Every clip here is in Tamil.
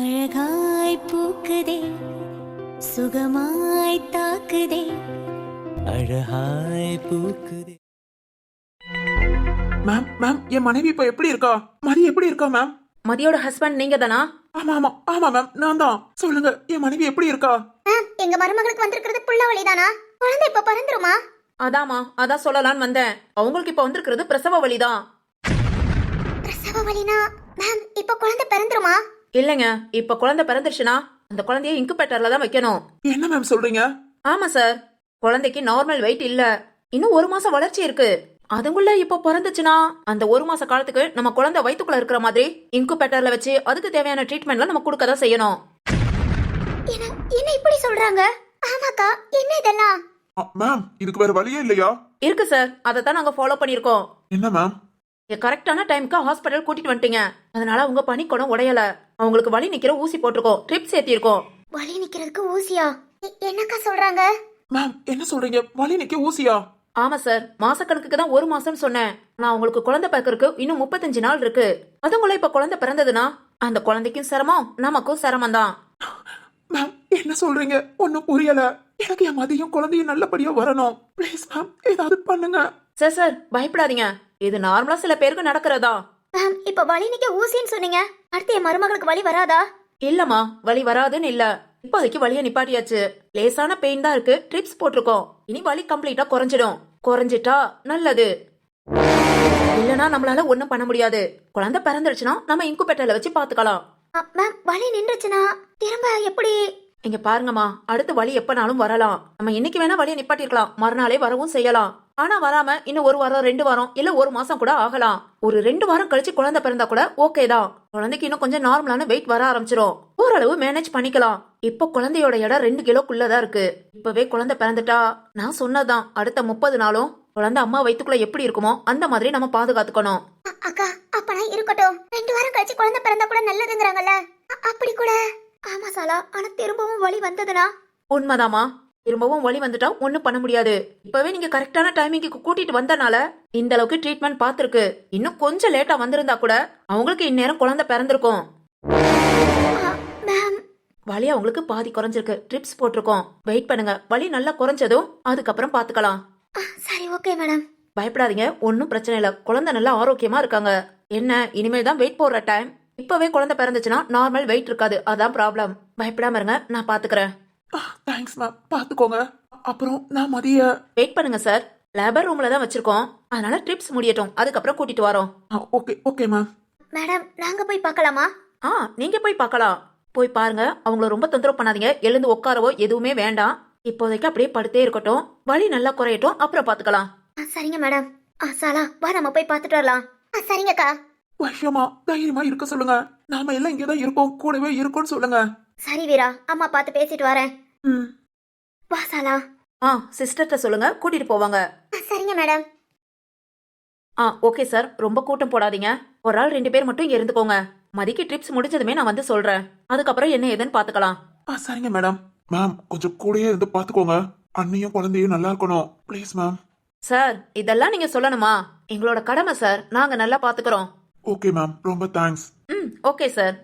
அழகாய் பூக்குதே சுகமாய் தாக்குதே அழகாய் பூக்குதே. மேம் மேம் என் மனைவி இப்ப எப்படி இருக்கா? மதி எப்படி இருக்கா மேம்? மதியோட ஹஸ்பண்ட் நீங்க தானா? ஆமா ஆமா ஆமா மேம், நான் தான். சொல்லுங்க, என் மனைவி எப்படி இருக்கா? எங்க மருமகளுக்கு வந்திருக்கிறது புள்ள வலிதானா? குழந்தை இப்ப பிறந்துருமா? அதாமா, அதான் சொல்லலான்னு வந்தேன். அவங்களுக்கு இப்ப வந்திருக்கிறது பிரசவ வலிதான். பிரசவ வலினா மேம் இப்ப குழந்தை பிறந்துருமா? இல்லைங்க, இப்ப குழந்தை பிறந்துருச்சுன்னா அந்த குழந்தைய இன்குபேட்டர்ல தான் வைக்கணும். என்ன மேம் சொல்றீங்க? ஆமா சார், குழந்தைக்கு நார்மல் வெயிட் இல்ல, இன்னும் 1 மாசம் வளர்ச்சி இருக்கு. அதுக்குள்ள இப்ப பிறந்துச்சுன்னா அந்த 1 மாச காலத்துக்கு நம்ம குழந்தை வயித்துக்குள்ள இருக்கிற மாதிரி இன்குபேட்டர்ல வச்சு அதுக்கு தேவையான ட்ரீட்மெண்ட்லாம் நம்ம கொடுக்க தான் செய்யணும். என்ன இப்படி சொல்றாங்க? ஆமாக்கா, என்ன இதெல்லாம்? மேம் இதுக்கு வேற வழியே இல்லையா? இருக்கு சார், அதை தான் நாங்க ஃபாலோ பண்ணிருக்கோம். என்ன மேம்? கரெக்டான டைமுக்கு ஹாஸ்பிட்டல் கூட்டிட்டு வந்துட்டீங்க, அதனால உங்க பனிக்குடம் உடையல. அவங்களுக்கு வலி நிக்கிற ஊசி போட்டிருக்கோம், ட்ரிப்ஸ் ஏத்திருக்கோம். வலி நிக்கிறதுக்கு ஊசியா? என்னக்கா சொல்றாங்க? மேம் என்ன சொல்றீங்க? வலி நிக்க ஊசியா? ஆமா சார், மாசக்கணக்குக்கு தான் 1 மாசம்னு சொன்னேன். நான் உங்களுக்கு குழந்தை பிறக்கிறதுக்கு இன்னும் 35 நாள் இருக்கு. அதுக்குள்ள இப்ப குழந்தை பிறந்ததுன்னா அந்த குழந்தைக்கும் சிரமம், நமக்கும் சிரமம் தான். மேம் என்ன சொல்றீங்க? ஒன்னும் புரியல. எனக்கு என் மதியம் குழந்தையும் நல்லபடியா வரணும். ப்ளீஸ் மேம், ஏதாவது பண்ணுங்க. சார் பயப்படாதீங்க, இது நார்மலா சில பேருக்கு நடக்கிறதா. மேம் இப்ப வலி நிக்க ஊசின்னு சொன்னீங்க, அடுத்து என் மருமகளுக்கு வலி வராதா? இல்லம்மா, வலி வராதுன்னு இல்ல. இப்போதைக்கு வலிய நிப்பாட்டியாச்சு, லேசான பெயின் தான் இருக்கு, ட்ரிப்ஸ் போட்டிருக்கோம். இனி வலி கம்ப்ளீட்டா குறைஞ்சிடும். குறைஞ்சிட்டா நல்லது, இல்லனா நம்மளால ஒண்ணும் பண்ண முடியாது. குழந்தை பிறந்துருச்சுன்னா நம்ம இன்குபேட்டர்ல வச்சு பாத்துக்கலாம். மேம் வலி நின்றுச்சுன்னா திரும்ப எப்படி? இங்க பாருங்கம்மா, அடுத்து வலி எப்பனாலும் வரலாம். நம்ம இன்னைக்கு வேணா வலியை நிப்பாட்டிருக்கலாம், மறுநாளே வரவும் செய்யலாம். ஆனா வராம இன்னும் 1 வாரம் 2 வாரம் இல்ல 1 மாசம் கூட ஆகலாம். ஒரு 2 வாரம் கழிச்சு குழந்தை பிறந்தா கூட ஓகே தான். குழந்தைக்கு இன்னும் கொஞ்சம் நார்மலான வெயிட் வர ஆரம்பிச்சிரும். ஓரளவு மேனேஜ் பண்ணிக்கலாம். இப்போ குழந்தையோட எடை 2 கிலோக்குள்ளதான் இருக்கு. இப்பவே குழந்தை பிறந்துட்டா நான் சொன்னதான், அடுத்த 30 நாளும் குழந்தை அம்மா வயித்துக்குள்ள எப்படி இருக்குமோ அந்த மாதிரி நம்ம பாதுகாத்துக்கணும். அக்கா அப்பனா இருக்கட்டும், 2 வாரம் கழிச்சு குழந்தை பிறந்தா கூட நல்லதுங்கறாங்கல்ல, அப்படி கூட. ஆமா சாலா, ஆனா திரும்பவும் வலி வந்ததுனா? உண்மைதாமா, திரும்பவும் வலி வந்துட்டா ஒண்ணும் பண்ண முடியாது. இப்பவே நீங்க கரெக்டான டைமிங்க்கு கூட்டிட்டு வந்தனால இந்த அளவுக்கு ட்ரீட்மெண்ட் பார்த்திருக்கு. இன்னும் கொஞ்சம் லேட்டா வந்திருந்தா கூட அவங்களுக்கு இந்நேரம் குழந்தை பிறந்திருக்கும். மேம் வலி அவங்களுக்கு பாதி குறைஞ்சிருக்கு, ட்ரிப்ஸ் போட்டிருக்கோம். வெயிட் பண்ணுங்க, வலி நல்லா குறைஞ்சதும் அதுக்கப்புறம் பாத்துக்கலாம். சரி ஓகே மேடம். பயப்படாதீங்க, ஒன்னும் பிரச்சனை இல்ல. குழந்தை நல்லா ஆரோக்கியமா இருக்காங்க. என்ன இனிமேல் தான் வெயிட் போடுற டைம். இப்பவே குழந்தை பிறந்துச்சுன்னா நார்மல் வெயிட் இருக்காது, அதான் ப்ராப்ளம். பயப்படாம இருங்க, நான் பாத்துக்கிறேன். தேங்க்ஸ் மேம், பாத்துக்கோங்க. அப்புறம் நான் மதிய வெயிட் பண்ணுங்க சார், லேபர் ரூம்ல தான் வச்சிருக்கோம், அதனால ட்ரிப்ஸ் முடியட்டும், அதுக்கப்புறம் கூட்டிட்டு வரோம். Okay okay ma'am. மேடம் நாங்க போய் பார்க்கலாமா? நீங்க போய் பார்க்கலாம். போய் பாருங்க, அவங்கள ரொம்ப தொந்தரவு பண்ணாதீங்க. எழுந்து உட்காரவோ எதுவுமே வேண்டாம். இப்போதைக்கு அப்படியே படுத்தே இருக்கட்டும், வலி நல்லா குறையட்டும், அப்புறம் பாத்துக்கலாம். சரிங்க மேடம். சாலா வா, நம்ம போய் பார்த்துட்டு வரலாம். சரிங்கக்கா. விஷயமா தைரியமா இருக்க சொல்லுங்க. நாம எல்லாம் இங்கதான் இருக்கோம், கூடவே இருக்கோம்னு சொல்லுங்க. சரி வீரா, அம்மா பார்த்து பேசிட்டு வரேன். வா சாலா. சிஸ்டர்ட்ட சொல்லுங்க, கூட்டிட்டு போவாங்க. சரிங்க மேடம். ஓகே சார், ரொம்ப கூட்டம் போடாதீங்க. ஒரு ஆள் 2 பேர் மட்டும் இங்க இருந்துக்கோங்க. மதிக்கு ட்ரிப்ஸ் முடிஞ்சதுமே நான் வந்து சொல்றேன், அதுக்கப்புறம் என்ன ஏதுன்னு பாத்துக்கலாம். சரிங்க மேடம். மேம் கொஞ்சம் கூடயே இருந்து பாத்துக்கோங்க, அண்ணியும் குழந்தையும் நல்லா இருக்கணும் ப்ளீஸ் மேம். சார் இதெல்லாம் நீங்க சொல்லணுமா? எங்களோட கடமை சார், நாங்க நல்லா பாத்துக்கிறோம். ஓகே மேம், ரொம்ப தேங்க்ஸ். Okay sir.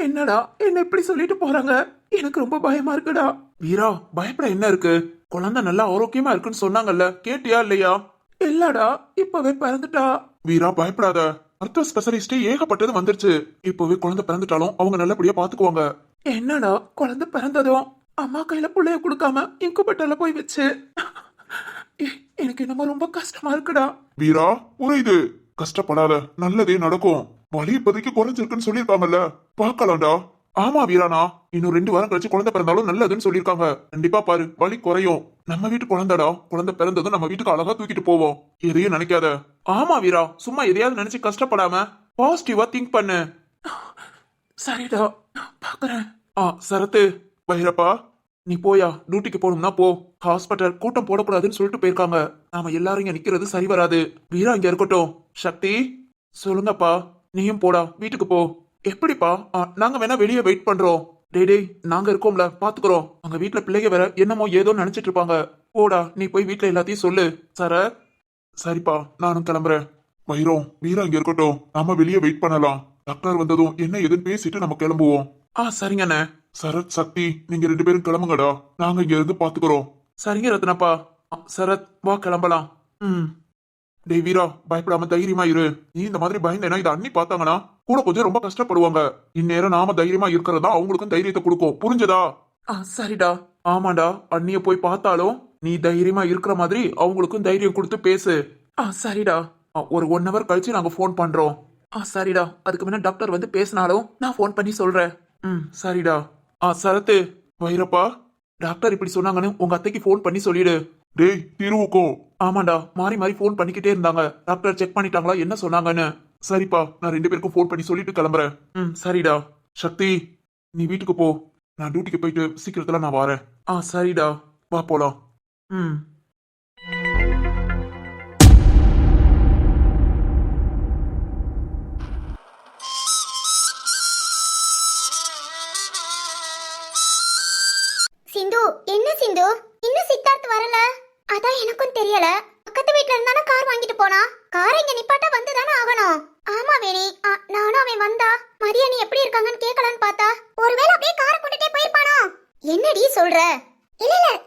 என்னடா என்ன இப்படி சொல்லிட்டு போறாங்க? எனக்கு ரொம்ப பயமா இருக்குடா. வீரா பயப்பட என்ன இருக்கு? குழந்தை நல்லா ஆரோக்கியமா இருக்குன்னு சொன்னாங்கல்ல, கேட்டியா இல்லையா? இல்லடா, இப்பவே பிறந்துட்டா. வீரா பயப்படாத, மருத்துவ ஸ்பெஷலிஸ்ட் ஏகப்பட்டது வந்துருச்சு. இப்பவே குழந்தை பிறந்துட்டாலும் அவங்க நல்லபடியா பாத்துக்குவாங்க. என்னடா குழந்தை பிறந்ததும் அம்மா கையில புள்ளைய கொடுக்காம இன்குபேட்டர்ல போய் வச்சு எனக்கு என்னமோ ரொம்ப கஷ்டமா இருக்குடா. வீரா புரியுது, கஷ்டப்படாத, நல்லதே நடக்கும். வலி இப்போதைக்கு குறைஞ்சிருக்குன்னு சொல்லிருக்காங்கல்ல, பாக்கலாம்டா. ஆமா வீரானா, இன்னும் 2 வாரம் கழிச்சு குழந்தை பிறந்தாலும் நல்லதுன்னு சொல்லிருக்காங்க. கண்டிப்பா பாரு, வலி குறையும். நம்ம வீட்டு குழந்தைடா, குழந்தை பிறந்ததும் நம்ம வீட்டுக்கு அழகா தூக்கிட்டு போவோம். எதையும் நினைக்காத. ஆமா வீரா, சும்மா எதையாவது நினைச்சு கஷ்டப்படாம பாசிட்டிவா திங்க் பண்ணு. சரிடா, பாக்குறேன். சரத்து, பைரப்பா நீ போயா, டியூட்டிக்கு போகணும்னா போ. ஹாஸ்பிட்டல் கூட்டம் போடக்கூடாதுன்னு சொல்லிட்டு போயிருக்காங்க. நாம எல்லாரும் இங்க நிக்கிறது சரி வராது. வீரா இங்க இருக்கட்டும். சக்தி சொல்லுங்கப்பா, நீயும் போடா, வீட்டுக்கு போ. எப்படிப்பா? நாங்க வேணா வெளியே வெயிட் பண்றோம். டேய் நாங்க இருக்கோம்ல, பாத்துக்கிறோம். அங்க வீட்டுல பிள்ளைங்க வேற என்னமோ ஏதோ நினைச்சிட்டு இருப்பாங்க. போடா, நீ போய் வீட்டுல எல்லாத்தையும் சொல்லு. சர சரிப்பா, நானும் கிளம்புறேன். வைரம் வீரா இங்க இருக்கட்டும், நாம வெளியே வெயிட் பண்ணலாம். டாக்டர் வந்ததும் என்ன ஏதுன்னு பேசிட்டு நம்ம கிளம்புவோம். சரிங்கண்ணே. சரத், சக்தி, நீங்க 2 பேரும் கிளம்புங்கடா, நாங்க இங்க இருந்து பாத்துக்கிறோம். சரிங்க ரத்னப்பா. சரத் வா கிளம்பலாம். டேய் வீரா, பயப்படாம தைரியமா இரு. நீ இந்த மாதிரி பயந்தேனா இதை அண்ணி பார்த்தாங்கன்னா கூட கொஞ்சம் ரொம்ப கஷ்டப்படுவாங்க. இந்நேரம் நாம தைரியமா இருக்கிறதா அவங்களுக்கும் தைரியத்தை கொடுக்கும். புரிஞ்சதா? சரிடா. ஆமாடா, அண்ணிய போய் பார்த்தாலும் நீ தைரியமா இருக்கிற மாதிரி அவங்களுக்கும் தைரியம் கொடுத்து பேசு. சரிடா. ஒரு 1 hour கழிச்சு நாங்க ஃபோன் பண்றோம். சரிடா. அதுக்கு முன்ன டாக்டர் வந்து பேசினாலும் நான் ஃபோன் பண்ணி சொல்றேன். சரிடா. சரத்து, வைரப்பா, டாக்டர் இப்படி சொன்னாங்கன்னு உங்க அத்தைக்கு ஃபோன் பண்ணி சொல்லிடு. டேய் திருவுக்கோ. ஆமாண்டா, மாறி மாறி ஃபோன் பண்ணிக்கிட்டே இருந்தாங்க. டாக்டர் செக் பண்ணிட்டாங்களா என்ன சொன்னாங்கன்னு. சரிப்பா, நான் 2 பேருக்கும் ஃபோன் பண்ணி சொல்லிட்டு கிளம்புறேன். சரிடா. சக்தி, நீ வீட்டுக்கு போ, நான் டியூட்டிக்கு போயிட்டு சீக்கிரத்துல நான் வரேன். சரிடா, வா போலாம். சிந்து, என்ன சிந்து இன்னும் சித்தார்த் வரல? அதான் எனக்கும் தெரியல. பக்கத்து வீட்ல இருந்தானே கார் வாங்கிட்டு போனா. காரை இங்க நிப்பாட்ட வந்துதானே ஆகணும். ஆமா வேணி, நானும் அவன் வந்தா மரியா நீ எப்படி இருக்காங்கன்னு கேட்கலான்னு பார்த்தா ஒருவேளை அப்படியே காரை கொண்டுட்டே போயிருப்பானோ? என்னடி சொல்ற?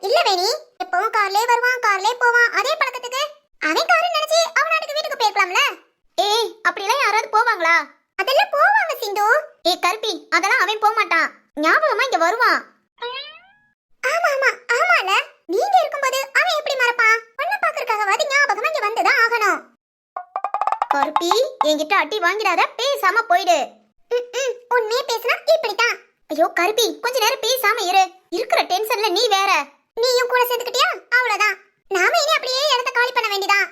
இல்ல வேணி, எப்பவும் கார்லயே வருவான் கார்லயே போவான், அதே பழக்கத்துக்கு அவன் காரை நினைச்சு அவன் நாட்டுக்கு வீட்டுக்கு போயிருக்கலாம்ல. ஏய், அப்படிலாம் யாராவது போவாங்களா? அதெல்லாம் போவாங்க சிந்து. கருப்பி, அதெல்லாம் அவன் போக மாட்டான். ஞாபகமா இங்க வருவான். ஆமால, நீங்க இருக்கும்போது அவன் எப்படி மறப்பான்? பொண்ண பாக்குறதுக்காகவாது ஞாபகமா இங்க வந்துதான் ஆகணும். கருப்பி, என்கிட்ட அடி வாங்கிடாத, பேசாம போயிடு. உண்மையே பேசினா இப்படித்தான். ஐயோ கருப்பி, கொஞ்ச நேரம் பேசாம இரு. இருக்கிற டென்ஷன்ல நீ வேற. நீயும் கூட சேர்த்துக்கிட்டியா? அவ்வளவுதான். நாம இனி அப்படியே இடத்த காலி பண்ண வேண்டியதான்.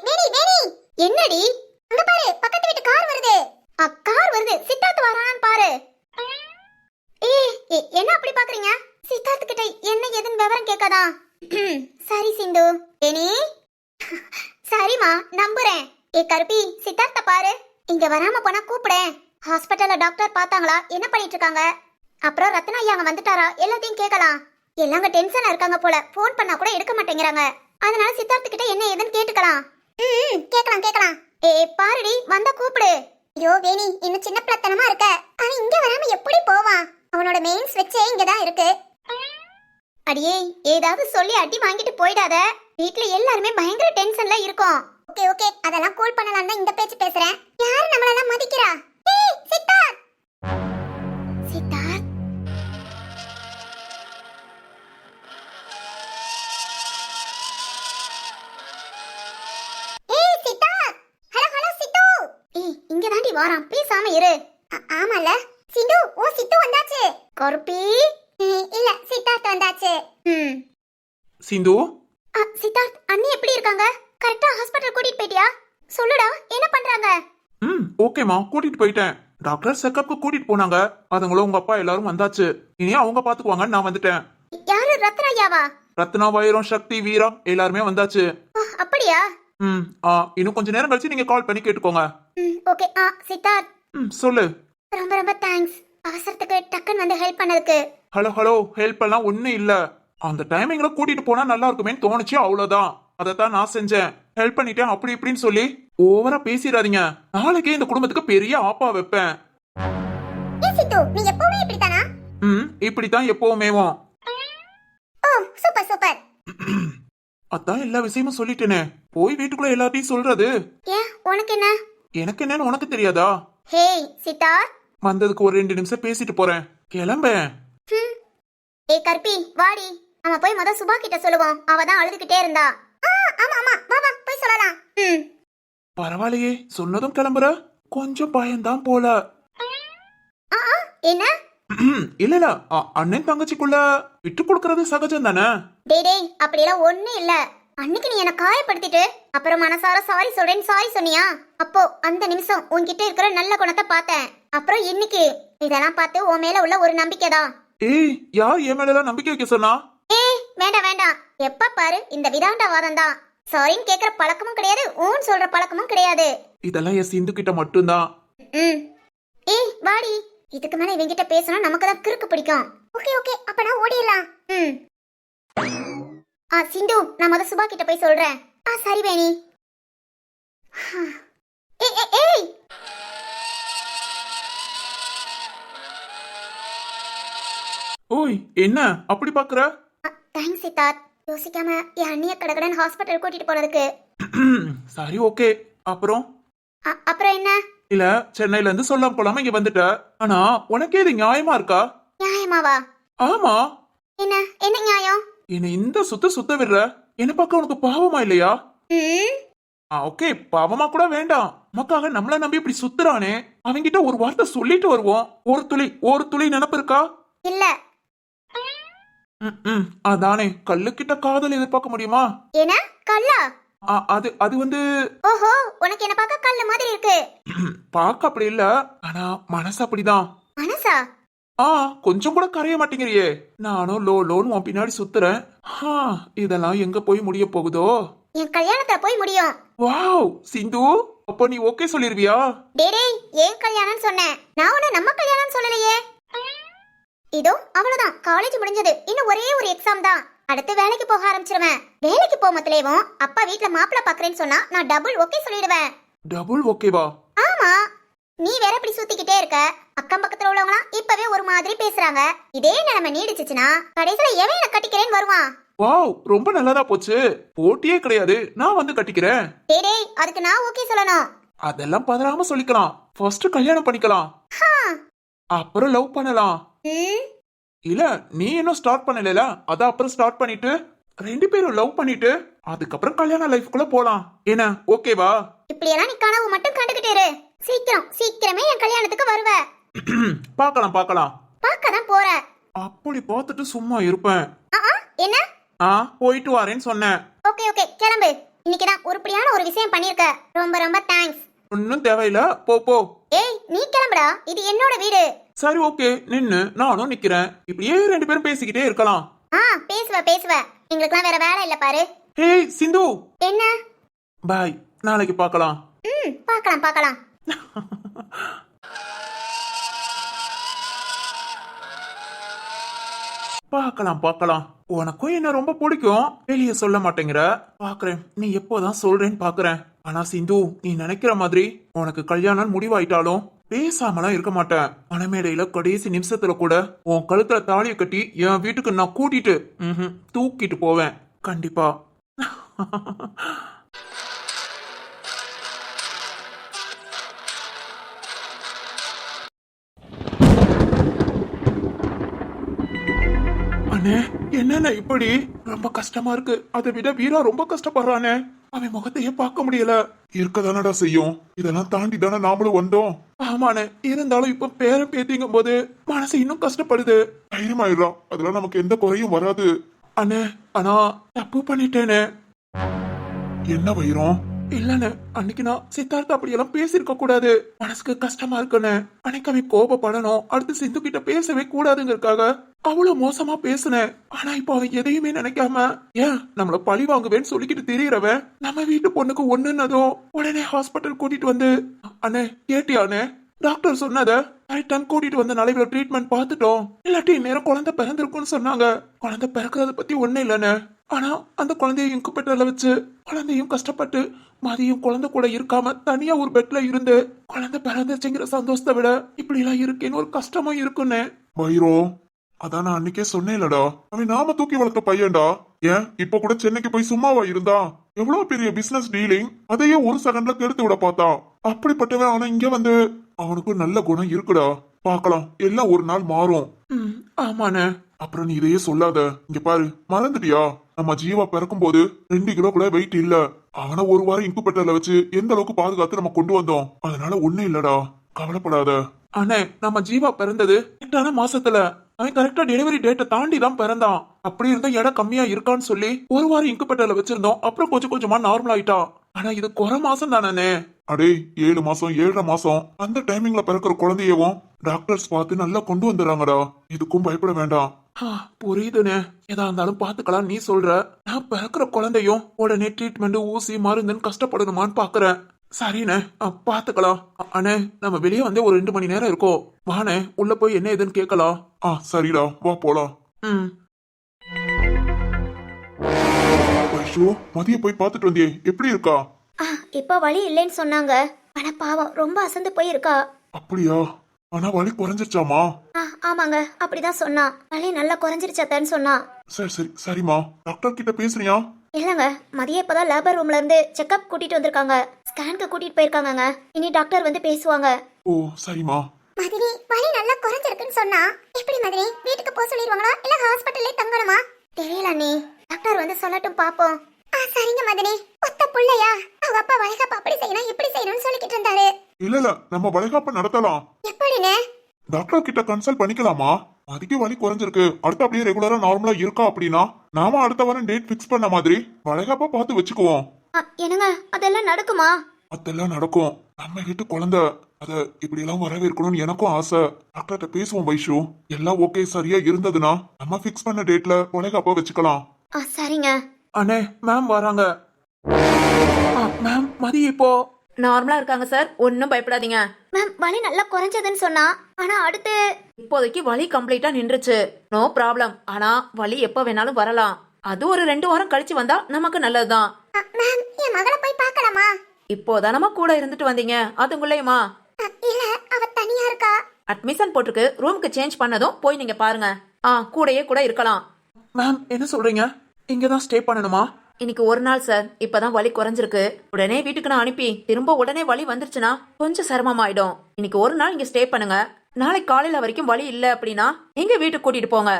வேணி, என்னடி? அங்க பாரு, பக்கத்து வீட்டு கார் வருது. கார் வருது. சித்தார்த் வரானான்னு பாரு. என்ன அப்படி பாக்குறீங்க? சித்தார்த் கிட்ட என்ன ஏதுன்னு விவரம் கேட்காதா? சரி சிந்து. ஏனி சரிமா, நம்புறேன். கருப்பி, சித்தார்த்த பாரு. இங்க வராம போனா கூப்பிடேன். ஹாஸ்பிட்டல்ல டாக்டர் பார்த்தாங்களா, என்ன பண்ணிட்டு இருக்காங்க? அப்புறம் ரத்னா ஐயா அங்க வந்துட்டாரா, எல்லாத்தையும் கேட்கலாம். எல்லாங்க டென்ஷனா இருக்காங்க போல, போன் பண்ணா கூட எடுக்க மாட்டேங்கிறாங்க. அதனால சித்தார்த் கிட்ட என்ன ஏதுன்னு கேட்டுக்கலாம். கேட்கலாம். பாருடி, வந்தா கூப்பிடு. ஐயோ வேணி, இன்னும் சின்ன பிள்ளைத்தனமா இருக்க. அவன் இங்க வராம எப்படி போவான்? அவனோட மெயின் ஸ்விட்சே இங்கதான் இருக்கு. அடியே, ஏதாவது சொல்லி அடி வாங்கிட்டு போயிடாத. வீட்ல எல்லாருமே பயங்கர டென்ஷன்ல இருக்கோம். ஓகே, அதெல்லாம் கூல் பண்ணலாம் தான் இந்த பேச்சு பேசுறேன். யாரு நம்மளெல்லாம் மதிக்கிறா? சித்தார்த். சித்தார்த். ஹலோ சித்து. இங்க தாண்டி வாரான், பேசாம இரு. ஆமால சிந்து, சித்து வந்தாச்சு. கருப்பி, இல்ல சித்தார்த் வந்தாச்சு. சிந்து. சித்தார்த், அண்ணி எப்படி இருக்காங்க? கரெக்டா ஹாஸ்பிடல் கூட்டிட்டு போயிட்டியா? சொல்லுடா, என்ன பண்றாங்க? ஓகேமா, கூட்டிட்டு போயிட்டேன். டாக்டர் செக்கப்க்கு கூட்டிட்டு போனாங்க. அதுங்களும் உங்க அப்பா எல்லாரும் வந்தாச்சு. இனி அவங்க பாத்துக்குவாங்க, நான் வந்துட்டேன். யாரு? ரத்னா ஐயாவா? ரத்னா, வைரம், சக்தி, வீரா எல்லாருமே வந்தாச்சு. அப்படியா? இன்னும் கொஞ்ச நேரம் கழிச்சு நீங்க கால் பண்ணி கேட்டுக்கோங்க. ஓகே. சித்தார்த், சொல்லு. ரொம்ப தேங்க்ஸ். அவசரத்துக்கு டக்குன்னு வந்து ஹெல்ப் பண்ணதுக்கு. ஹலோ, ஹெல்ப் எல்லாம் ஒண்ணும் இல்ல. அந்த டைமிங்ல கூட்டிட்டு போனா நல்லா இருக்குமேன்னு தோணுச்சு, அவ்வளவுதான். அதத்தான் நான் செஞ்சேன். ஹெல்ப் பண்ணிட்டேன் அப்படி இப்படின்னு சொல்லி ஓவரா பேசிடாதீங்க. நாளைக்கே இந்த குடும்பத்துக்கு பெரிய ஆப்பா வைப்பேன். சித்து, நீ எப்பவுமே இப்படித்தானா? இப்படித்தான் எப்பவுமேவும். சூப்பர். அதான் எல்லா விஷயமும் சொல்லிட்டேனே, போய் வீட்டுக்குள்ள எல்லாத்தையும் சொல்றது. உனக்கு என்ன? எனக்கு என்னன்னு உனக்கு தெரியாதா? ஹேய் சித்தார்த், வந்ததுக்கு ஒரு 2 நிமிஷம் பேசிட்டு போறேன், கிளம்பேன். கருப்பி, வாடி. நம்ம போய் முத சுபா கிட்ட சொல்லுவோம். அவதான் அழுதுகிட்டே இருந்தா. ஆமா, வா போய் சொல்லலாம். பரவாயில்லையே, சொன்னதும் கிளம்புற. கொஞ்சம் பயம்தான் போல. என்ன? இல்ல, அண்ணன் தங்கச்சிக்குள்ள விட்டு கொடுக்கறது சகஜம் தானே. டேய், அப்படியெல்லாம் ஒண்ணு இல்ல. அன்னைக்கு நீ என்ன காயப்படுத்திட்டு அப்புறம் மனசார சாரி சொல்றேன்னு சாரி சொன்னியா? அப்போ அந்த நிமிஷம் உன்கிட்ட இருக்கிற நல்ல குணத்தை பார்த்தேன். அப்புறம் இன்னைக்கு இதெல்லாம் பார்த்து உன் மேல உள்ள ஒரு நம்பிக்கை தான். யார் என் மேல நம்பிக்கை வைக்க சொன்னா? வேண்டாம். எப்ப பாரு இந்த விதாண்டவாதம் தான். சாரின்னு கேக்குற பழக்கமும் கிடையாது, ஊன் சொல்ற பழக்கமும் கிடையாது. இதெல்லாம் என் சிந்து கிட்ட மட்டும்தான். வாடி. இதுக்கு மேல இவங்கிட்ட பேசினா நமக்கு தான் கிறுக்கு பிடிக்கும். ஓகே, அப்ப நான் ஓடிடலாம். சிந்து, நான் முத சுபா கிட்ட போய் சொல்றேன். சரி வேணி. ஏய் ஓய் என்ன அப்படி பாக்குற? தேங்க்ஸ் சித்தார்த். யோசிக்காம என் அண்ணிய கடகடன் ஹாஸ்பிட்டல் கூட்டிட்டு போறதுக்கு. சரி ஓகே. அப்புறம் அப்புறம் என்ன? இல்ல சென்னையில இருந்து சொல்லாம கொள்ளாம இங்க வந்துட்ட. ஆனா உனக்கே இது நியாயமா இருக்கா? நியாயமாவா? ஆமா. என்ன என்ன நியாயம்? என்ன இந்த சுத்த விடுற? என்ன பார்க்க உனக்கு பாவமா இல்லையா? ம், ஓகே பாவமா கூட வேண்டாம். நமக்காக நம்மள நம்பி இப்படி சுத்துறானே, அவன்கிட்ட ஒரு வார்த்தை சொல்லிட்டு வருவோம். ஒரு துளி நினைப்பு இருக்கா? இல்ல. அதானே, கல்லுக்கிட்ட காதல் எதிர்பார்க்க முடியுமா? என்ன கல்லா? அது வந்து ஓஹோ, உனக்கு என்ன பார்க்க கல்ல மாதிரி இருக்கு. பார்க்க அப்படி இல்ல, ஆனா மனசு அப்படிதான். மனசா? கொஞ்சம் கூட கரைய மாட்டேங்கிறியே. நானும் லோன்னு உன் பின்னாடி சுத்துறேன். இதெல்லாம் எங்க போய் முடிய போகுதோ? என் கல்யாணத்துல போய் முடியும். வாவ் சிந்து, அப்ப நீ ஓகே சொல்லிருவியா? டேய், ஏன் கல்யாணம் சொன்னேன்? நான் உன்ன நம்ம கல்யாணம் சொல்லலையே. இதோ அவ்வளவுதான், காலேஜ் முடிஞ்சது. இன்னும் ஒரே ஒரு எக்ஸாம் தான். அடுத்து வேலைக்கு போக ஆரம்பிச்சிருவேன். வேலைக்கு போமத்திலேவும் அப்பா வீட்ல மாப்பிள்ள பாக்குறேன்னு சொன்னா நான் டபுள் ஓகே சொல்லிடுவேன். டபுள் ஓகேவா? ஆமா. நீ வேற இப்படி சுத்திக்கிட்டே இருக்க. அக்கம் பக்கத்துல உள்ளவங்க இப்பவே ஒரு மாதிரி பேசுறாங்க. இதே நிலைமை நீடிச்சுச்சுன்னா கடைசியில எவன் என்ன கட்டிக்கிறேன்னு வருவான். வாவ், ரொம்ப நல்லதா போச்சு. போட்டியே கிடையாது, நான் வந்து கட்டிக்கிறேன். டேய், அதுக்கு நான் ஓகே சொல்லணும். அதெல்லாம் பதறாம சொல்லிக்கலாம். ஃபர்ஸ்ட் கல்யாணம் பண்ணிக்கலாம், அப்புறம் லவ் பண்ணலாம். இல்ல நீ இன்னும் ஸ்டார்ட் பண்ணல, அத அப்புறம் ஸ்டார்ட் பண்ணிட்டு ரெண்டு பேரும் லவ் பண்ணிட்டு அதுக்கப்புறம் கல்யாண லைஃப்குள்ள போலாம். என்ன ஓகேவா? இப்படி எல்லாம் நீ கனவு மட்டும் கண்டுகிட்டே இரு. சீக்கிரமே என் கல்யாணத்துக்கு வருவ. பார்க்கலாம் பார்க்கதான் போற. அப்படி பார்த்துட்டு சும்மா இருப்பேன். என்ன? போயிட்டு வரேன்னு சொன்னேன். ஓகே கிளம்பு. இன்னைக்கு தான் உருப்படியான ஒரு விஷயம் பண்ணிருக்க. ரொம்ப தேங்க்ஸ். ஒன்னும் தேவையில்ல, போ. ஏய், நீ கிளம்புடா, இது என்னோட வீடு. சரி ஓகே, நின்னு நானும் நிக்கிறேன். இப்படியே ரெண்டு பேரும் பேசிக்கிட்டே இருக்கலாம். பேசுவ. எங்களுக்குலாம் வேற வேலை இல்ல பாரு. ஏய் சிந்து. என்ன? பாய், நாளைக்கு பார்க்கலாம். பார்க்கலாம். பார்க்கலாம். உனக்கும் என்ன ரொம்ப பிடிக்கும், வெளியே சொல்ல மாட்டேங்கிற. பாக்குறேன், நீ எப்போதான் சொல்றேன்னு பாக்குறேன். ஆனா சிந்து, நீ நினைக்கிற மாதிரி உனக்கு கல்யாணம் முடிவாயிட்டாலும் பேசாமலாம் இருக்க மாட்டேன். மனமேடையில கடைசி நிமிஷத்துல கூட உன் கழுத்துல தாலியை கட்டி என் வீட்டுக்கு நான் கூட்டிட்டு தூக்கிட்டு போவேன். கண்டிப்பா. அண்ணே, என்னண்ணே இப்படி? ரொம்ப கஷ்டமா இருக்கு. அதை விட வீரா ரொம்ப கஷ்டப்படுறானே. அவன் முகத்தையே பார்க்க முடியல. இருக்கதானடா செய்யும். இதெல்லாம் தாண்டி தானே நாமளும் வந்தோம். ஆமாண்ணே, இருந்தாலும் இப்ப பேரன் பேத்திங்கும் போது மனசு இன்னும் கஷ்டப்படுது. தைரியமாயிடலாம், அதெல்லாம் நமக்கு எந்த குறையும் வராது. அண்ணே, ஆனா தப்பு பண்ணிட்டேனே. என்ன வைரம்? இல்லண்ணே, அன்னைக்கு நான் சித்தார்த்த அப்படியெல்லாம் பேசிருக்க கூடாது. மனசுக்கு கஷ்டமா இருக்குன்னு. அன்னைக்கு அவன் கோபப்படணும், அடுத்து சிந்து கிட்ட பேசவே கூடாதுங்கிறதுக்காக அவ்வளவு மோசமா பேசுனேன். ஆனா இப்ப அவன் எதையுமே நினைக்காம ஏன் நம்மள பழி வாங்குவேன்னு சொல்லிக்கிட்டு தெரியறவன் நம்ம வீட்டு பொண்ணுக்கு ஒண்ணுன்னதும் உடனே ஹாஸ்பிட்டல் கூட்டிட்டு வந்து, அண்ணே கேட்டியானே, டாக்டர் சொன்னத டைம் கூட்டிட்டு வந்து நலைவில ட்ரீட்மெண்ட் பார்த்துட்டோம். இல்லாட்டி நேரம் குழந்தை பிறந்திருக்கும்னு சொன்னாங்க. குழந்தை பிறக்கிறத பத்தி ஒண்ணு இல்லைன்னு. ஆனா அந்த குழந்தைய இன்குபேட்டர்ல வச்சு குழந்தையும் கஷ்டப்பட்டு மதியம் குழந்தை கூட இருக்காம தனியா ஒரு பெட்ல இருந்து குழந்தை பிறந்துச்சுங்கிற சந்தோஷத்தை விட இப்படி எல்லாம் இருக்கேன்னு ஒரு கஷ்டமும் இருக்குன்னு. வைரம், அதான் நான் அன்னைக்கே சொன்னேன்லடா, அவன் நாம தூக்கி வளர்த்த பையன்டா. ஏன் இப்ப கூட சென்னைக்கு போய் சும்மாவா இருந்தா? எவ்வளவு பெரிய பிசினஸ் டீலிங், அதையே ஒரு செகண்ட்ல கெடுத்து விட பார்த்தான். அப்படிப்பட்டவன் அவனை இங்க வந்து, அவனுக்கு நல்ல குணம் இருக்குடா. பார்க்கலாம், எல்லாம் ஒரு நாள் மாறும். ஆமாண்ணே. அப்புறம் நீ இதையே சொல்லாத. இங்க பாரு, மறந்துட்டியா? நம்ம ஜீவா பிறக்கும் போது 2 கிலோ கூட வெயிட் இல்ல. அவனை ஒரு வாரம் இன்குபேட்டர்ல வச்சு எந்த அளவுக்கு பாதுகாத்து நம்ம கொண்டு வந்தோம். அதனால ஒண்ணும் இல்லடா, கவலைப்படாத. அண்ணே, நம்ம ஜீவா பிறந்தது 8ஆன மாசத்துல. அவன் கரெக்டா டெலிவரி டேட்டை தாண்டி தான் பிறந்தான். அப்படி இருந்தா இடம் கம்மியா இருக்கான்னு சொல்லி ஒரு வாரம் இன்குபேட்டர்ல வச்சிருந்தோம். அப்புறம் கொஞ்சமா நார்மல் ஆயிட்டான். ஆனா இது குறை மாசம் தானே. அடே, 7 மாசம் 7.5 மாசம் அந்த டைமிங்ல பிறக்கிற குழந்தையவும் டாக்டர்ஸ் பார்த்து நல்லா கொண்டு வந்துடுறாங்கடா. இதுக்கும் பயப்பட வேண்டாம். புரியுதுண்ணே, எதா இருந்தாலும் பாத்துக்கலாம் நீ சொல்ற. நான் பிறக்கிற குழந்தையும் உடனே ட்ரீட்மெண்ட் ஊசி மருந்துன்னு கஷ்டப்படணுமான்னு பாக்குறேன். சரிண்ணே, பாத்துக்கலாம். அண்ணே, நம்ம வெளியே வந்து ஒரு 2 மணி நேரம் இருக்கோம். வாண்ணே, உள்ள போய் என்ன ஏதுன்னு கேட்கலாம். சரிடா, வா போலாம். வைஷு, மதிய போய் பாத்துட்டு வந்தியே, எப்படி இருக்கா? இப்போ வலி இல்லைன்னு சொன்னாங்க. ஆனா பாவம் ரொம்ப அசந்து போயிருக்கா. அப்படியா? ஆனா வலி குறைஞ்சிருச்சாமா? ஆமாங்க, அப்படிதான் சொன்னா. வலி நல்லா குறைஞ்சிருச்சாத்தன்னு சொன்னா. சரி சரி சரிம்மா, டாக்டர் கிட்ட பேசுறியா? இல்லங்க, மதியம் இப்பதான் லேபர் ரூம்ல இருந்து செக்அப் கூட்டிட்டு வந்திருக்காங்க. ஸ்கேனுக்கு கூட்டிட்டு போயிருக்காங்கங்க. இனி டாக்டர் வந்து பேசுவாங்க. ஓ சரிம்மா. மதினி வலி நல்லா குறைஞ்சிருக்குன்னு சொன்னா எப்படி மதினி வீட்டுக்கு போக சொல்லிடுவாங்களா இல்ல ஹாஸ்பிட்டல்லே தங்கணுமா? தெரியல நீ, டாக்டர் வந்து சொல்லட்டும் பாப்போம். சரிங்க மதினி. ஒத்த புள்ளையா அவங்க அப்பா வளைகாப்பு அப்படி செய்யணும் இப்படி செய்யணும்னு சொல்லிக்கிட்டு இருந்தாரு. இல்ல நம்ம வளைகாப்பு நடத்தலாம். எப்படின்னு? டாக்டர் கிட்ட கன்சல்ட் பண்ணிக்கலாமா? அதுக்கு வலி குறைஞ்சிருக்கு, அடுத்து அப்படியே ரெகுலரா நார்மலா இருக்கா அப்படின்னா நாம அடுத்த வாரம் டேட் பிக்ஸ் பண்ண மாதிரி வளைகாப்பா பார்த்து வச்சுக்குவோம். என்னங்க அதெல்லாம் நடக்குமா? அதெல்லாம் நடக்கும். நம்ம வீட்டு குழந்தை, அத இப்படி எல்லாம் வரவேற்கணும்னு எனக்கும் ஆசை. டாக்டர்கிட்ட பேசுவோம் வைஷு. எல்லாம் ஓகே சரியா இருந்ததுன்னா நம்ம பிக்ஸ் பண்ண டேட்ல வளைகாப்பா வச்சுக்கலாம். சரிங்க. அண்ணே மேம் வராங்க. மேம் மதி இப்போ நார்மலா இருக்காங்க சார், ஒன்னும் பயப்படாதீங்க. மேம் வலி நல்லா குறைஞ்சதுன்னு சொன்னா, ஆனா அடுத்து இப்போதைக்கு வலி கம்ப்ளீட்டா நின்றுச்சு, நோ ப்ராப்ளம். ஆனா வலி எப்ப வேணாலும் வரலாம். அது ஒரு 2 வாரம் கழிச்சு வந்தா நமக்கு நல்லதுதான். மேம் என் மகளை போய் பார்க்கலாமா? இப்போதானமா கூட இருந்துட்டு வந்தீங்க, அதுக்குள்ளேயுமா? இல்ல, அவ தனியா இருக்கா. அட்மிஷன் போட்டுருக்கு, ரூமுக்கு சேஞ்ச் பண்ணதும் போய் நீங்க பாருங்க. கூடயே கூட இருக்கலாம். மேம் என்ன சொல்றீங்க? இங்கதான் ஸ்டே பண்ணணுமா? இன்னைக்கு ஒரு நாள் சார், இப்பதான் வலி குறைஞ்சிருக்கு. உடனே வீட்டுக்கு நான் அனுப்பி திரும்ப உடனே வலி வந்துருச்சுன்னா கொஞ்சம் சிரமமாயிடும். இன்னைக்கு ஒரு நாள் இங்க ஸ்டே பண்ணுங்க. நாளைக்கு காலையில வரைக்கும் வலி இல்ல அப்படின்னா நீங்க வீட்டுக்கு கூட்டிட்டு போங்க.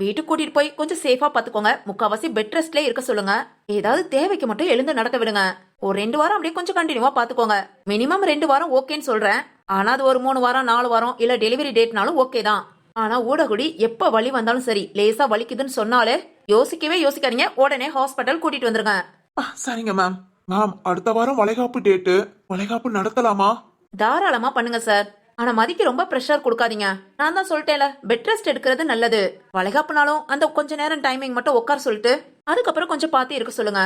வீட்டுக்கு கூட்டிட்டு போய் கொஞ்சம் சேஃபா பாத்துக்கோங்க. முக்காவாசி பெட் ரெஸ்ட்லயே இருக்க சொல்லுங்க. ஏதாவது தேவைக்கு மட்டும் எழுந்து நடக்க விடுங்க. ஒரு 2 வாரம் அப்படியே கொஞ்சம் கண்டினியூவா பாத்துக்கோங்க. மினிமம் 2 வாரம் ஓகேன்னு சொல்றேன். ஆனா அது ஒரு 3 வாரம் 4 வாரம் இல்ல டெலிவரி டேட்னாலும் ஓகே தான். ஆனா ஊடகுடி எப்ப வலி வந்தாலும் சரி, லேசா வலிக்குதுன்னு சொன்னாலே யோசிக்கவே யோசிக்காதீங்க, உடனே ஹாஸ்பிட்டல் கூட்டிட்டு வந்துருங்க. சரிங்க மேம். மேம் அடுத்த வாரம் வளைகாப்பு டேட்டு, வளைகாப்பு நடத்தலாமா? தாராளமா பண்ணுங்க சார். ஆனா மதிக்கு ரொம்ப ப்ரெஷர் கொடுக்காதீங்க. நான் தான் சொல்லிட்டேன்ல, பெட் ரெஸ்ட் எடுக்கிறது நல்லது. வளைகாப்புனாலும் அந்த கொஞ்ச நேரம் டைமிங் மட்டும் உட்கார சொல்லிட்டு அதுக்கப்புறம் கொஞ்சம் பார்த்து இருக்க சொல்லுங்க.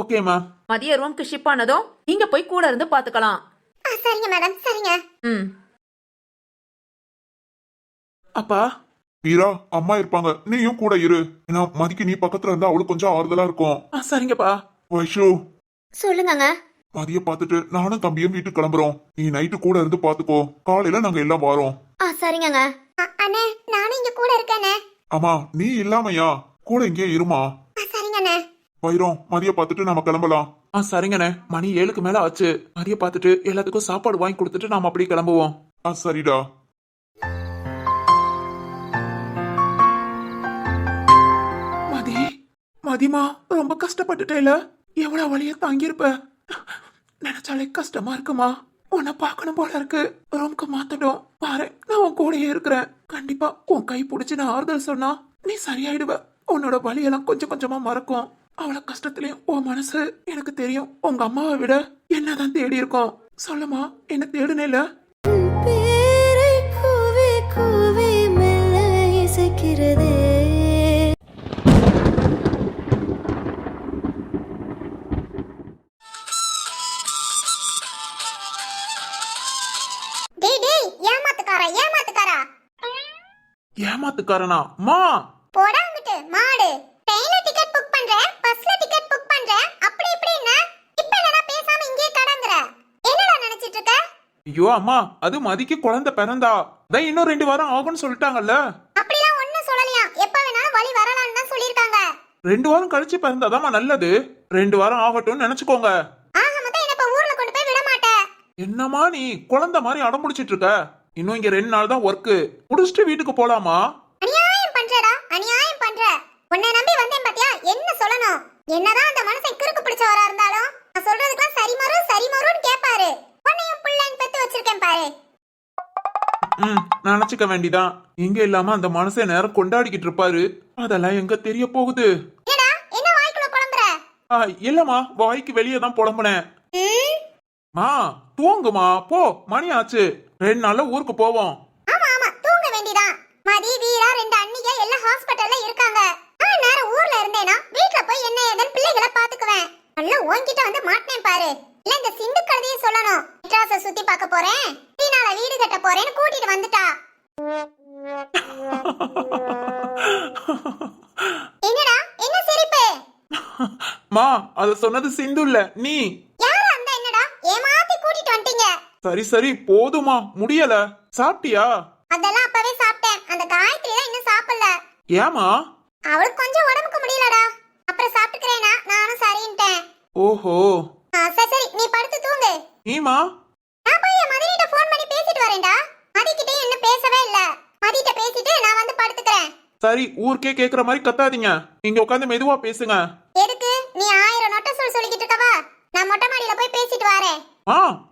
Okay ma'am. மதிய ரூம்க்கு ஷிப் ஆனதும் நீங்க போய் கூட இருந்து பாத்துக்கலாம். சரிங்க மேடம், சரிங்க. அப்பா வீரா, அம்மா இருப்பாங்க, நீயும் கூட இரு. ஏன்னா மதிக்கு நீ பக்கத்துல இருந்தா அவளுக்கு கொஞ்சம் ஆறுதலா இருக்கும். சரிங்கப்பா. வைஷு, சொல்லுங்க. மதிய பார்த்துட்டு நானும் தம்பியும் வீட்டுக்கு கிளம்புறோம். நீ நைட்டு கூட இருந்து பாத்துக்கோ, காலையில நாங்க எல்லாம் வரோம். சரிங்க. அண்ணே நானும் இங்க கூட இருக்கேனே. ஆமா, நீ இல்லாமையா? கூட இங்கே இருமா. சரிங்கண்ணே. வைரம், மதிய பார்த்துட்டு நாம கிளம்பலாம். சரிங்கண்ணே. மணி 7க்கு மேல ஆச்சு. மதிய பார்த்துட்டு எல்லாத்துக்கும் சாப்பாடு வாங்கி கொடுத்துட்டு நாம அப்படி கிளம்புவோம். சரிடா. மதிமா ரொம்ப கஷ்டப்பட்டுட்டேல. எவ்வளவு வழிய தாங்கியிருப்ப. நினைச்சாலே கஷ்டமா இருக்குமா. உன்னை பார்க்கணும் போல இருக்கு. ரூம்க்கு மாத்தடும் பாரு, நான் உன் கூடயே இருக்கிறேன். கண்டிப்பா உன் கை பிடிச்சி நான் ஆறுதல் சொன்னா நீ சரியாயிடுவ. உன்னோட வலியெல்லாம் கொஞ்சம் கொஞ்சமா மறக்கும். அவ்வளவு கஷ்டத்துலயும் உன் மனசு எனக்கு தெரியும். உங்க அம்மாவை விட என்னதான் தேடி இருக்கோம். சொல்லுமா, என்ன தேடுனேல? பேரை கூவி கூவி மெல்ல இசைக்கிறதே. ஏமாத்துக்காரனா? மா போடா அங்கிட்டு மாடு. ட்ரெயின்ல டிக்கெட் புக் பண்றேன், பஸ்ல டிக்கெட் புக் பண்றேன், அப்படி இப்படின்னா இப்போ என்னடா பேசாம இங்கே கடங்கற? என்னடா நினைச்சிட்டு இருக்க? ஐயோ அம்மா, அது மதிக்கு குழந்தை பிறந்தா தான் இன்னும் 2 வாரம் ஆகும்னு சொல்லிட்டாங்கல்ல. அப்படிலாம் ஒண்ணும் சொல்லலையா. எப்ப வேணாலும் வலி வரலாம்னு தான் சொல்லிருக்காங்க. 2 வாரம் கழிச்சு பிறந்தாதாம்மா நல்லது. 2 வாரம் ஆகட்டும்னு நினைச்சுக்கோங்க. மத்த என்ன இப்ப ஊர்ல கொண்டு போய் விட மாட்டேன். என்னம்மா நீ குழந்தை மாதிரி அடம் பிடிச்சிட்டு இருக்க? இன்னும் இங்க 2 நாள் தான் ஒர்க்கு முடிச்சிட்டு வீட்டுக்கு போலாமா? அநியாயம் பண்றடா, அநியாயம் பண்ற. உன்னை நம்பி வந்தேன் பாத்தியா, என்ன சொல்லணும்? என்னதான் அந்த மனுஷன் கிறுக்கு பிடிச்சவரா இருந்தாலும் நான் சொல்றதுக்குலாம் சரிமருன்னு கேட்பாரு. உன்னையும் புள்ளைன்னு பெத்து வச்சிருக்கேன் பாரு. நினைச்சுக்க வேண்டிதான். இங்க இல்லாம அந்த மனசை நேரம் கொண்டாடிக்கிட்டு இருப்பாரு. அதெல்லாம் எங்க தெரிய போகுது. என்னடா என்ன வாய்க்குள்ள புலம்புற? இல்லம்மா, வாய்க்கு வெளியே தான் புலம்புனேன். மா தூங்குமா போ, மணி ஆச்சு. 2 நாள்ல ஊருக்கு போவோம். ஆமா தூங்க வேண்டிதான். மதி வீரா 2 அண்ணிக எல்லாம் ஹாஸ்பிடல்ல இருக்காங்க. நான் நேரம் ஊர்ல இருந்தேனா வீட்ல போய் என்ன ஏதன் பிள்ளைகளை பாத்துக்குவேன். நல்லா ஓங்கிட்ட வந்து மாட்டேன் பாரு. இல்ல இந்த சிந்து கழுதையை சொல்லணும். மெட்ராஸ சுத்தி பார்க்க போறேன், தீனால வீடு கட்ட போறேன்னு கூட்டிட்டு வந்துட்டா. என்னடா என்ன சிரிப்பு? மா அத சொன்னது சிந்து இல்ல, நீ. யாரா சரி சரி போதுமா, முடியல. சாப்பிட்டியா? அதெல்லாம் அப்பவே சாப்பிட்டேன். அந்த காயத்ரி தான் இன்னும் சாப்பிடல. ஏமா? அவளுக்கு கொஞ்சம் உடம்புக்கு முடியலடா. அப்புறம் சாப்பிட்டுக்கிறேனா, நானும் சரின்ட்டேன். ஓஹோ. சரி சரி, நீ படுத்து தூங்கு. நீமா? நான் போய் என் மதினிட்ட ஃபோன் பண்ணி பேசிட்டு வரேன்டா. மதிக்கிட்டே இன்னும் பேசவே இல்ல. மதிட்ட பேசிட்டு நான் வந்து படுத்துக்கிறேன். சரி, ஊருக்கே கேக்குற மாதிரி கத்தாதீங்க. இங்க உட்காந்து மெதுவா பேசுங்க. எதுக்கு நீ 1000 நொட்ட சொல்லிக்கிட்டு இருக்கவா? நான் மொட்டை மாடியில போய் பேசிட்டு வரேன்.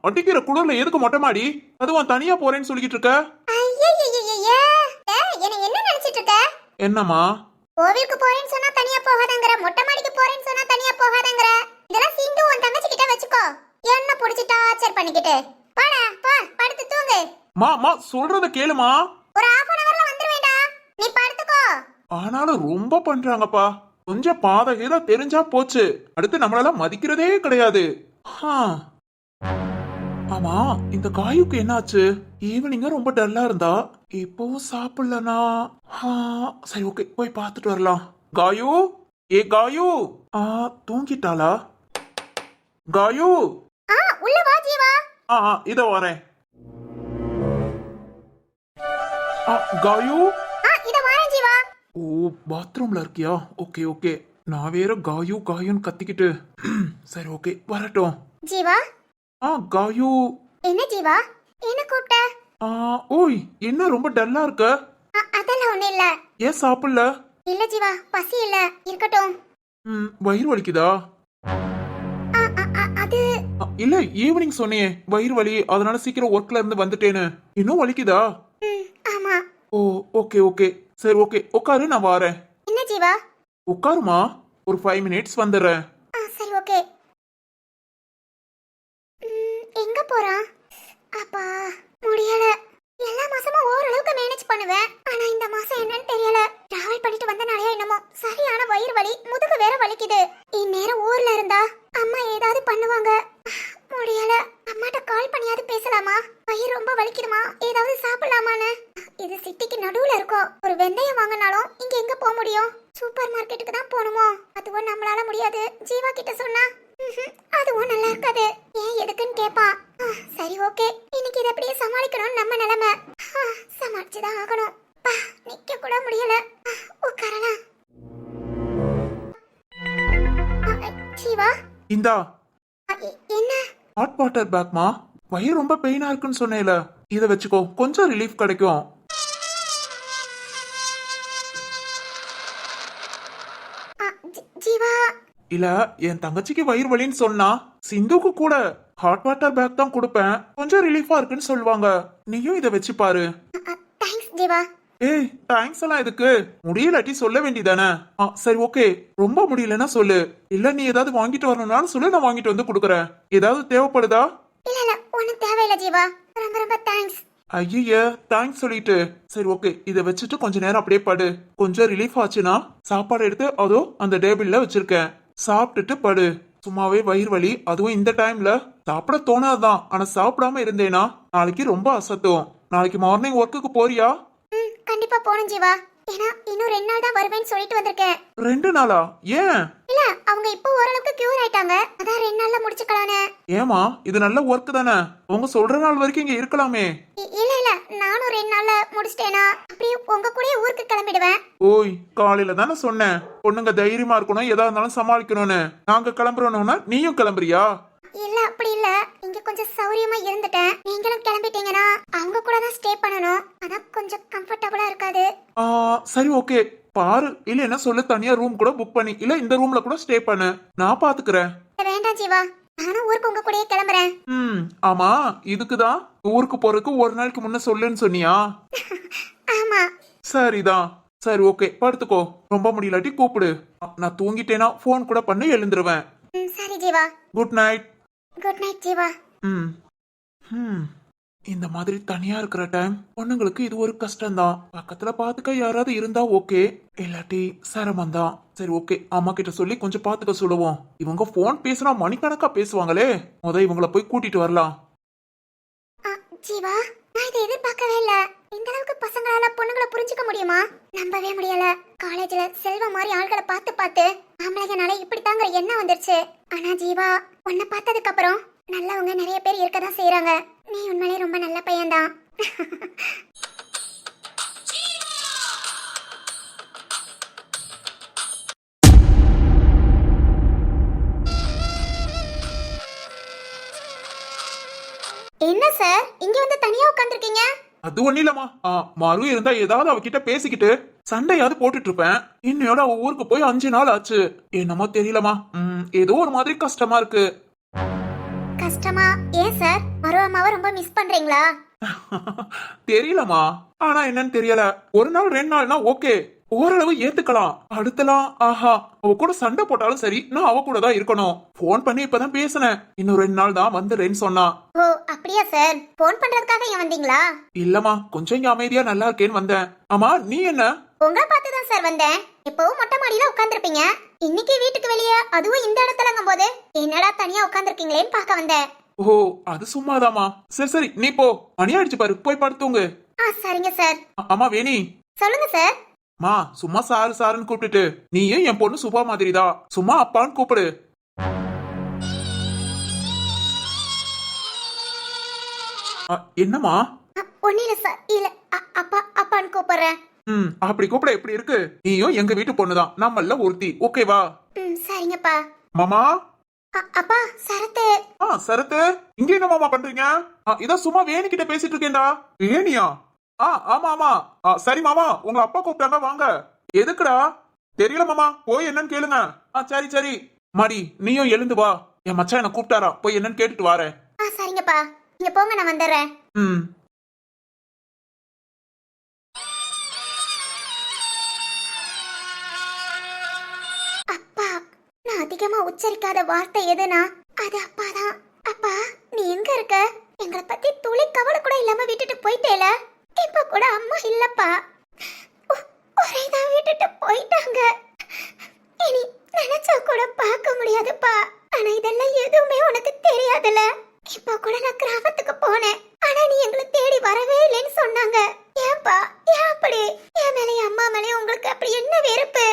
அடிக்கிற குளிர்ல எதுக்கு மொட்டை மாடி? அதுவும் தனியா போறேன்னு சொல்லிக்கிட்டு இருக்க. ஐயய்யய்யய்ய. என்ன என்ன நினைச்சிட்டு இருக்க? என்னம்மா? கோவிலுக்கு போறேன்னு சொன்னா தனியா போகாதங்கற, மொட்டை மாடிக்கு போறேன்னு சொன்னா தனியா போகாதங்கற. இதெல்லாம் சிந்து உன் தங்கச்சி கிட்ட வச்சுக்கோ. என்ன புடிச்சு டார்ச்சர் பண்ணிக்கிட்டு. போடா போ, படுத்து தூங்கு. மா சொல்றத கேளுமா. ஒரு 1/2 அன் அவர்ல வந்துருவேண்டா. நீ படுத்துக்கோ. ஆனாலும் ரொம்ப பண்றாங்கப்பா. கொஞ்சம் பாதகீதா தெரிஞ்சா போச்சு. அடுத்து நம்மளால மதிக்கிறதே கிடையாது. ஆமா, இந்த காயுக்கு என்னாச்சு? ஈவினிங்க ரொம்ப டல்லா இருந்தா, இப்பவும் சாப்பிடலனா? சரி ஓகே, போய் பார்த்துட்டு வரலாம். காயு, ஏ காயு. தூங்கிட்டாளா? காயு. உள்ள வா ஜீவா. இதோ வரேன். காயு. இத வரேன் ஜீவா. ஓ, பாத்ரூம்ல இருக்கியா? Okay okay. நான் வேற காயு காயுன்னு கத்திக்கிட்டு. சரி ஓகே, வரட்டும். ஜீவா. காயு. என்ன ஜீவா? என்ன கூப்பிட்ட? ஓய், என்ன ரொம்ப டல்லா இருக்க? அதெல்லாம் ஒண்ணு இல்ல. ஏன் சாப்பிடல? இல்ல ஜீவா, பசி இல்ல. இருக்கட்டும். வயிறு வலிக்குதா? அது இல்ல, ஈவினிங் சொன்னியே வயிறு வலி, அதனால சீக்கிரம் ஒர்க்ல இருந்து வந்துட்டேன்னு. இன்னும் வலிக்குதா? ஆமா. ஓ ஓகே ஓகே. சரி ஓகே, உட்காரு, நான் வரேன். என்ன ஜீவா? உட்காருமா, ஒரு 5 மினிட்ஸ் வந்துடுறேன். சரி ஓகே. எங்க போறான்? அப்பா முடியல. எல்லா மாசமும் ஓரளவுக்கு மேனேஜ் பண்ணுவேன். ஆனா இந்த மாசம் என்னன்னு தெரியல. டிராவல் பண்ணிட்டு வந்தனாலயா என்னமோ சரியான வயிறு வலி, முதுகு வேற வலிக்குது. இந்நேரம் ஊர்ல இருந்தா அம்மா ஏதாவது பண்ணுவாங்க. முடியல. அம்மாட்ட கால் பண்ணியாவது பேசலாமா? வயிறு ரொம்ப வலிக்குதுமா, ஏதாவது சாப்பிடலாமான்னு. இது சிட்டிக்கு நடுவுல இருக்கோம். ஒரு வெந்தயம் வாங்கினாலும் இங்க எங்க போக முடியும்? சூப்பர் மார்க்கெட்டுக்கு தான் போகணுமோ? அதுவும் நம்மளால முடியாது. ஜீவா கிட்ட சொன்னா அதுவும் நல்லா இருக்காது. ஏன் எதுக்குன்னு கேட்பான். சரி ஓகே, இன்னைக்கு இதை அப்படியே சமாளிக்கணும். நம்ம நிலைமை சமாளிச்சுதான் ஆகணும். நிக்க கூட முடியல. உட்காரலாம். ஜீவா. இந்தா. என்ன? ஹாட் வாட்டர் பேக்மா. வயிறு ரொம்ப பெயினா இருக்குன்னு சொன்னேல, இதை வச்சுக்கோ, கொஞ்சம் ரிலீஃப் கிடைக்கும். ஜீவா. இல்ல, என் தங்கச்சிக்கு வயிறு வலின்னு சொன்னா சிந்துக்கு கூட ஹாட் வாட்டர் பேக் தான் கொடுப்பேன். கொஞ்சம் ரிலீஃபா இருக்குன்னு சொல்லுவாங்க. நீயும் இதை வச்சு பாரு. தேங்க்ஸ் ஜீவா. ஏய், தேங்க்ஸ் எல்லாம் எதுக்கு? முடியலாட்டி சொல்ல வேண்டியதானே? சரி ஓகே, ரொம்ப முடியலன்னா சொல்லு. இல்ல நீ ஏதாவது வாங்கிட்டு வரணும்னாலும் சொல்லு, நான் வாங்கிட்டு வந்து கொடுக்குறேன். ஏதாவது தேவைப்படுதா? இல்ல இல்ல, ஒண்ணும் தேவையில்ல ஜீவா. ரொம்ப ரொம்ப தேங்க்ஸ். ஐய, தேங்க்ஸ் சொல்லிட்டு. சரி ஓகே, இதை வச்சுட்டு கொஞ்ச நேரம் அப்படியே படு. கொஞ்சம் ரிலீஃப் ஆச்சுன்னா சாப்பாடு எடுத்து அதோ அந்த டேபிள்ல வச்சிருக்கேன், சாப்பிட்டுட்டு படு. சும்மாவே வயிறு வலி, அதுவும் இந்த டைம்ல சாப்பிட தோணாதான். ஆனா சாப்பிடாம இருந்தேனா நாளைக்கு ரொம்ப அசத்தும். நாளைக்கு மார்னிங் ஒர்க்குக்கு போறியா? கண்டிப்பா போணும் ஜீவா. ஏன்னா இன்னும் 2 நாள் தான் வருவேன்னு சொல்லிட்டு வந்திருக்கேன். 2 நாளா? ஏன்? இல்ல, அவங்க இப்போ ஓரளவுக்கு கியூர் ஆயிட்டாங்க. அதான் 2 நாள்ல முடிச்சுக்கலானே. ஏமா, இது நல்ல ஒர்க் தானே, அவங்க சொல்ற நாள் வரைக்கும் இங்க இருக்கலாமே. இல்ல இல்ல, நானும் 2 நாள்ல முடிச்சிட்டேனா அப்படியே உங்க கூடயே ஊருக்கு கிளம்பிடுவேன். ஓய், காலையில தானே சொன்னேன் பொண்ணுங்க தைரியமா இருக்கணும், எதா இருந்தாலும் சமாளிக்கணும்னு. நாங்க கிளம்புறோம்னா நீயும் கிளம்புறியா? இல்ல அப்படி இல்ல, இங்க கொஞ்சம் சௌரியமா இருந்துட்டேன். நீங்களும் கிளம்பிட்டீங்கன்னா அவங்க கூட தான் ஸ்டே பண்ணணும். அதான் கொஞ்சம் கம்ஃபர்டபுளா இருக்காது. சரி ஓகே, பாரு. இல்ல என்ன சொல்லு, தனியா ரூம் கூட புக் பண்ணி, இல்ல இந்த ரூம்ல கூட ஸ்டே பண்ணு, நான் பாத்துக்கிறேன். வேண்டாம் ஜீவா, நானும் ஊருக்கு உங்க கூடயே கிளம்புறேன். ஆமா, இதுக்குதான் ஊருக்கு போறதுக்கு ஒரு நாளைக்கு முன்ன சொல்லுன்னு சொன்னியா? ஆமா. சரிதான். சரி ஓகே, படுத்துக்கோ. ரொம்ப முடியலாட்டி கூப்பிடு. நான் தூங்கிட்டேனா போன் கூட பண்ணி எழுந்துருவேன். சரி Jeeva. Good night. Good night Jeeva. இந்த மாதிரி தனியா இருக்கிற டைம் பொண்ணுங்களுக்கு இது ஒரு கஷ்டம்தான். பக்கத்துல பாத்துக்க யாராவது இருந்தா ஓகே, இல்லாட்டி சிரமம் தான். சரி ஓகே, அம்மா கிட்ட சொல்லி கொஞ்சம் பாத்துக்க சொல்லுவோம். இவங்க போன் பேசினா மணிக்கணக்கா பேசுவாங்களே, இவங்கள போய் கூட்டிட்டு வரலாம். ஜீவா, நான் இதை எதிர்பார்க்கவே இல்ல. இந்த அளவுக்கு பசங்களால பொண்ணுங்களை புரிஞ்சுக்க முடியுமா? நம்பவே முடியல. காலேஜ்ல செல்வ மாதிரி ஆள்களை பார்த்து பார்த்து ஆம்பளைங்கனால இப்படி தாங்கிற எண்ணம் வந்துருச்சு. ஆனா ஜீவா, உன்னை பார்த்ததுக்கு அப்புறம் நல்லவங்க நிறைய பேர் இருக்க தான் செய்யறாங்க. நீ உண்மையிலே ரொம்ப நல்ல பையன்தான். என்ன சார் இங்க வந்து தனியா உட்கார்ந்திருக்கீங்க? அது ஒண்ணு இல்லம்மா. மறு இருந்தா ஏதாவது அவகிட்ட பேசிக்கிட்டு சண்டையாவது போட்டுட்டு இருப்பேன். இன்னையோட அவ ஊருக்கு போய் 5 நாள் ஆச்சு. என்னமோ தெரியலமா, ஏதோ ஒரு மாதிரி கஷ்டமா இருக்கு. கஷ்டமா? ஏன் சார் மருவம்மாவை ரொம்ப மிஸ் பண்றீங்களா? தெரியலமா, ஆனா என்னன்னு தெரியல. ஒரு நாள் 2 நாள்னா ஓகே, ஓரளவு ஏத்துக்கலாம். அடுத்தலாம் ஆஹா. அவ கூட சண்டை போட்டாலும் சரி, நான் அவ கூட தான் இருக்கணும். போன் பண்ணி இப்பதான் பேசினேன். இன்னும் 2 நாள் தான் வந்துடுறேன்னு சொன்னா. ஓ அப்படியா சார்? போன் பண்றதுக்காக ஏன் வந்தீங்களா? இல்லம்மா, கொஞ்சம் இங்க அமைதியா நல்லா இருக்கேன்னு வந்தேன். ஆமா நீ என்ன? உங்களை பார்த்து தான் சார் வந்தேன். எப்பவும் மொட்டை மாடியில உட்கார்ந்திருப்பீங்க. இன்னைக்கு வீட்டுக்கு வெளியே, அதுவும் இந்த இடத்துலங்கும் போது என்னடா தனியா உட்கார்ந்திருக்கீங்களேன்னு பார்க்க வந்தேன். ஓ அது சும்மாதாமா. சரி சரி நீ போ, மணி ஆயிடுச்சு பாரு, போய் படுத்துங்க. சரிங்க சார். அம்மா வேணி. சொல்லுங்க சார். மா சும்மா சாரு சாருன்னு கூப்பிட்டுட்டு, நீயும் என் பொண்ணு சுபா மாதிரிதான், சும்மா அப்பான்னு கூப்பிடு. என்னம்மா? ஒன்னில சார், இல்ல அப்பா அப்பான்னு கூப்பிடுறேன். அப்படி கூப்பிட எப்படி இருக்கு? நீயும் எங்க வீட்டு பொண்ணுதான், நம்மள ஒருத்தி, ஓகேவா? சரிங்கப்பா. மாமா. அப்பா சரத்து. சரத்து, இங்க என்ன மாமா பண்றீங்க? இத சும்மா வேணி கிட்ட பேசிட்டு இருக்கேன்டா. வேணியா? ஆமா ஆமா. சரி மாமா, உங்க அப்பா கூப்பிட்டாங்க, வாங்க. எதுக்குடா? தெரியல மாமா, போய் என்னன்னு கேளுங்க. சரி சரி. மாடி நீயும் எழுந்து வா, என் மச்சான் என்ன கூப்பிட்டாரா, போய் என்னன்னு கேட்டுட்டு வாரேன். சரிங்கப்பா, நீங்க போங்க, நான் வந்துடுறேன். அப்பா, நான் அதிகமா உச்சரிக்காத வார்த்தை எதுனா அது அப்பாதான். அப்பா நீ எங்க இருக்க? எங்களை பத்தி துளி கவலை கூட இல்லாம விட்டுட்டு போயிட்டேல. இப்ப கூட அம்மா இல்லப்பா, ஒரேதான் விட்டுட்டு போயிட்டாங்க. இனி நினைச்சா கூட பார்க்க முடியாதுப்பா. ஆனா இதெல்லாம் எதுவுமே உனக்கு தெரியாதுல. இப்ப கூட நான் கிராமத்துக்கு போனேன், ஆனா நீ எங்களை தேடி வரவே இல்லைன்னு சொன்னாங்க. ஏன்பா ஏன் அப்படி? என் மேலே அம்மா மேலே உங்களுக்கு அப்படி என்ன வெறுப்பு?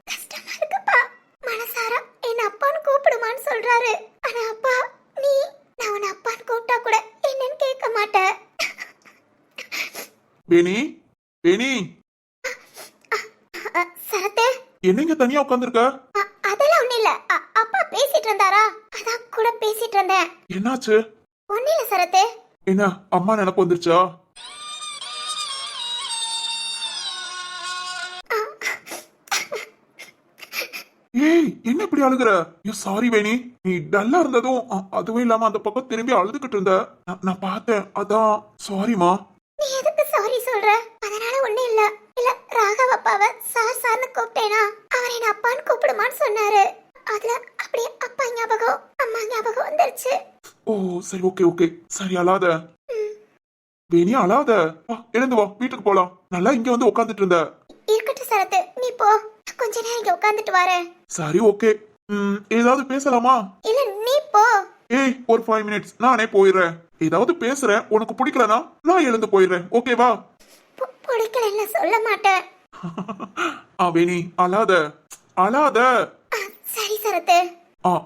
கஷ்டமா இருக்குப்பா. மனசாரா என்ன அப்பான்னு கூப்பிடுமான்னு சொல்றாரு. ஆனா அப்பா நீ, நான் உன்னை அப்பான்னு கூப்பிட்டா கூட என்னன்னு கேட்க மாட்டேன். வேணி வேணி. சரத்து, என்னங்க தனியா உட்கார்ந்திருக்க? அதெல்லாம் ஒண்ணு இல்ல. அப்பா பேசிட்டு இருந்தாரா, அதான் கூட பேசிட்டு இருந்தேன். என்னாச்சு? ஒண்ணு இல்ல சரத்து. என்ன அம்மா நினைப்பு வந்துருச்சா? ஏய் என்ன இப்படி அழுகுற? சாரி வேணி, நீ டல்லா இருந்ததும் அதுவும் இல்லாம அந்த பக்கம் திரும்பி அழுதுகிட்டு இருந்த, நான் பார்த்தேன், அதான் சாரிமா. நீ எதுக்கு சாரி சொல்ற? அதனால ஒண்ணு இல்ல. இல்ல ராகவ அப்பாவை சார் சார்னு கூப்பிட்டேனா, அவர் என்ன அப்பான்னு கூப்பிடுமான்னு சொன்னாரு. அதுல அப்படியே அப்பா ஞாபகம் அம்மா ஞாபகம் வந்துருச்சு. ஓ சரி ஓகே ஓகே. சரி அழாத வேணி, அழாத. எழுந்து வா, வீட்டுக்கு போலாம். நல்லா இங்க வந்து உட்காந்துட்டு இருந்த. இருக்கட்டும் சரத்து, நீ போ, கொஞ்ச நேரம் இங்க உட்காந்துட்டு வரேன். சரி ஓகே. ஏதாவது பேசலாமா? இல்ல நீ போ. ஏய் ஒரு 5 மினிட்ஸ், நானே போயிடுறேன். ஏதாவது பேசுறேன், உனக்கு பிடிக்கலனா நான் எழுந்து போயிடுறேன், ஓகேவா? பிடிக்கல சொல்ல மாட்டேன். வேணி அழாத அழாத. சரி சரத்து.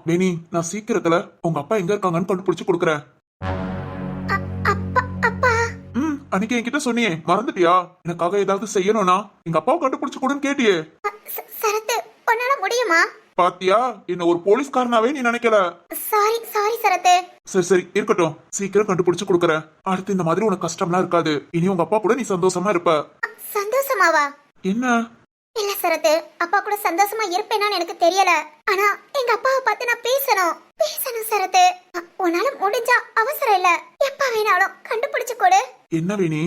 வேணி, நான் சீக்கிரத்துல உங்க அப்பா எங்க இருக்காங்கன்னு கண்டுபிடிச்சு கொடுக்குறேன். அப்பா அன்னைக்கு என்கிட்ட சொன்னியே, மறந்துட்டியா? எனக்காக ஏதாவது செய்யணும்னா எங்க அப்பாவை கண்டுபிடிச்சு கொடுன்னு கேட்டியே. சரத்து, உன்னால முடியுமா? பாத்தியா, என்ன ஒரு போலீஸ்காரனாவே நீ நினைக்கல. சாரி சாரி சரத்து. சரி சரி இருக்கட்டும், சீக்கிரம் கண்டுபிடிச்சு கொடுக்குறேன். அடுத்து இந்த மாதிரி உனக்கு கஷ்டம்லாம் இருக்காது. இனி உங்க அப்பா கூட நீ சந்தோஷமா இருப்ப. சந்தோஷமாவா? என்ன? இல்ல சரத்து, அப்பா கூட சந்தோஷமா இருப்பேனான்னு எனக்கு தெரியல. ஆனா எங்க அப்பாவை பார்த்து நான் பேசணும் சரத்து. உன்னால முடிஞ்சா அவசரம் இல்ல, எப்ப வேணாலும் கண்டுபிடிச்சு கொடு. என்ன வேணி?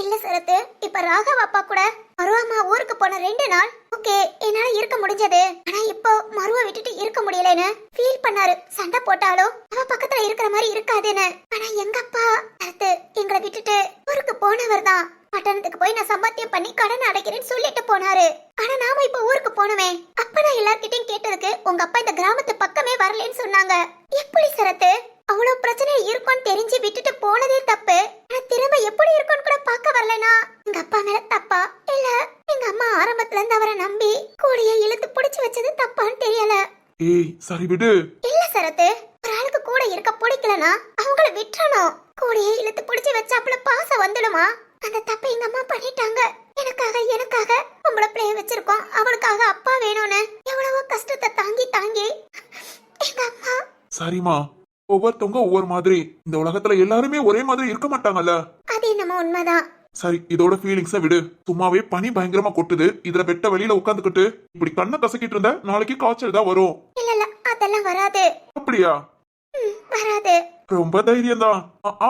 இல்ல சரத்து, இப்ப ராகவ அப்பா கூட மருவம்மா ஊருக்கு போன 2 நாள் ஓகே என்னால இருக்க முடிஞ்சது. ஆனா இப்போ மருவ விட்டுட்டு இருக்க முடியலன்னு ஃபீல் பண்ணாரு. சண்டை போட்டாலும் அவ பக்கத்துல இருக்கிற மாதிரி இருக்காதுன்னு. ஆனா எங்க அப்பா சரத்து எங்களை விட்டுட்டு ஊருக்கு போனவர் தான். பட்டணத்துக்கு போய் நான் சம்பாத்தியம் பண்ணி கடன் அடைக்கிறேன்னு சொல்லிட்டு போனாரு. ஆனா நாம இப்ப ஊருக்கு போனோமே, அப்ப நான் எல்லார்கிட்டையும் கேட்டதுக்கு உங்க அப்பா இந்த கிராமத்து பக்கமே வரலன்னு சொன்னாங்க. எப்படி சரத்து? அவ்வளவு பிரச்சனை இருக்கும்னு தெரிஞ்சு விட்டுட்டு போனதே தப்பு. ஆனா திரும்ப எப்படி இருக்கும்னு கூட பார்க்க வரலனா எங்க அப்பா மேல தப்பா இல்ல எங்க அம்மா ஆரம்பத்துல இருந்து அவரை நம்பி கூடிய இழுத்து புடிச்சு வச்சது தப்பான்னு தெரியல. ஏய் சரி விடு. இல்ல சரத்து, நினைச்சாப்புல பாசம் வந்துடுமா? அந்த தப்பை எங்க அம்மா பண்ணிட்டாங்க. எனக்காக உங்களை பிள்ளைய வச்சிருக்கோம், அவளுக்காக அப்பா வேணும்னு எவ்வளவோ கஷ்டத்தை தாங்கி தாங்கி எங்க அம்மா. சரிம்மா, ஒவ்வொருத்தவங்க ஒவ்வொரு மாதிரி. இந்த உலகத்துல எல்லாருமே ஒரே மாதிரி இருக்க மாட்டாங்கல்ல. அது என்னமோ உண்மைதான். சரி, இதோட ஃபீலிங்ஸ விடு. சும்மாவே பனி பயங்கரமா கொட்டுது. இதுல வெட்ட வெளியில உட்காந்துக்கிட்டு இப்படி கண்ணை கசக்கிட்டு இருந்தா நாளைக்கு காய்ச்சல் தான் வரும். இல்ல அதெல்லாம் வராது. அப்படியா? வராது. ரொம்ப தைரியம் தான்.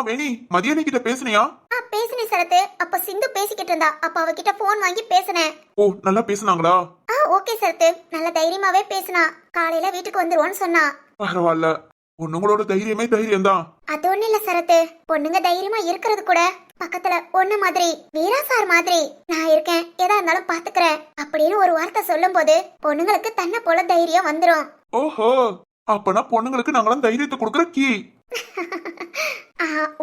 வேணி, மதியானி கிட்ட பேசுனியா? பேசினேன் சரத்து. அப்ப சிந்து பேசிக்கிட்டு இருந்தா, அப்ப அவகிட்ட போன் வாங்கி பேசினேன். ஓ, நல்லா பேசுனாங்களா? ஓகே சரத்து, நல்ல தைரியமாவே பேசினா. காலையில வீட்டுக்கு வந்துருவோன்னு சொன்னா. பரவாயில்ல, பொண்ணுங்களோட தைரியமே தைரியம் தான். அது ஒண்ணு இல்ல சரத்து, பொண்ணுங்க தைரியமா இருக்கிறது கூட பக்கத்துல ஒண்ணு மாதிரி, வீரா சார் மாதிரி நான் இருக்கேன், எதா இருந்தாலும் பாத்துக்கிறேன் அப்படின்னு ஒரு வார்த்தை சொல்லும் போது பொண்ணுங்களுக்கு தன்னை போல தைரியம் வந்துரும். ஓஹோ, அப்பனா பொண்ணுங்களுக்கு நாங்களாம் தைரியத்தை கொடுக்கற கீ.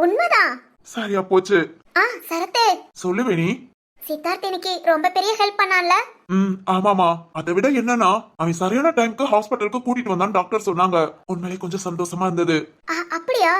உண்மைதான். சரியா போச்சு. சரத்து, சொல்லு வேணி. சித்தார்த் இன்னைக்கு ரொம்ப பெரிய ஹெல்ப் பண்ணான்ல? ஆமாமா. அதை விட என்னன்னா, அவன் சரியான டைம்க்கு ஹாஸ்பிட்டலுக்கு கூட்டிட்டு வந்தான் டாக்டர் சொன்னாங்க. உண்மையிலே கொஞ்சம் சந்தோஷமா இருந்தது. அப்படியா?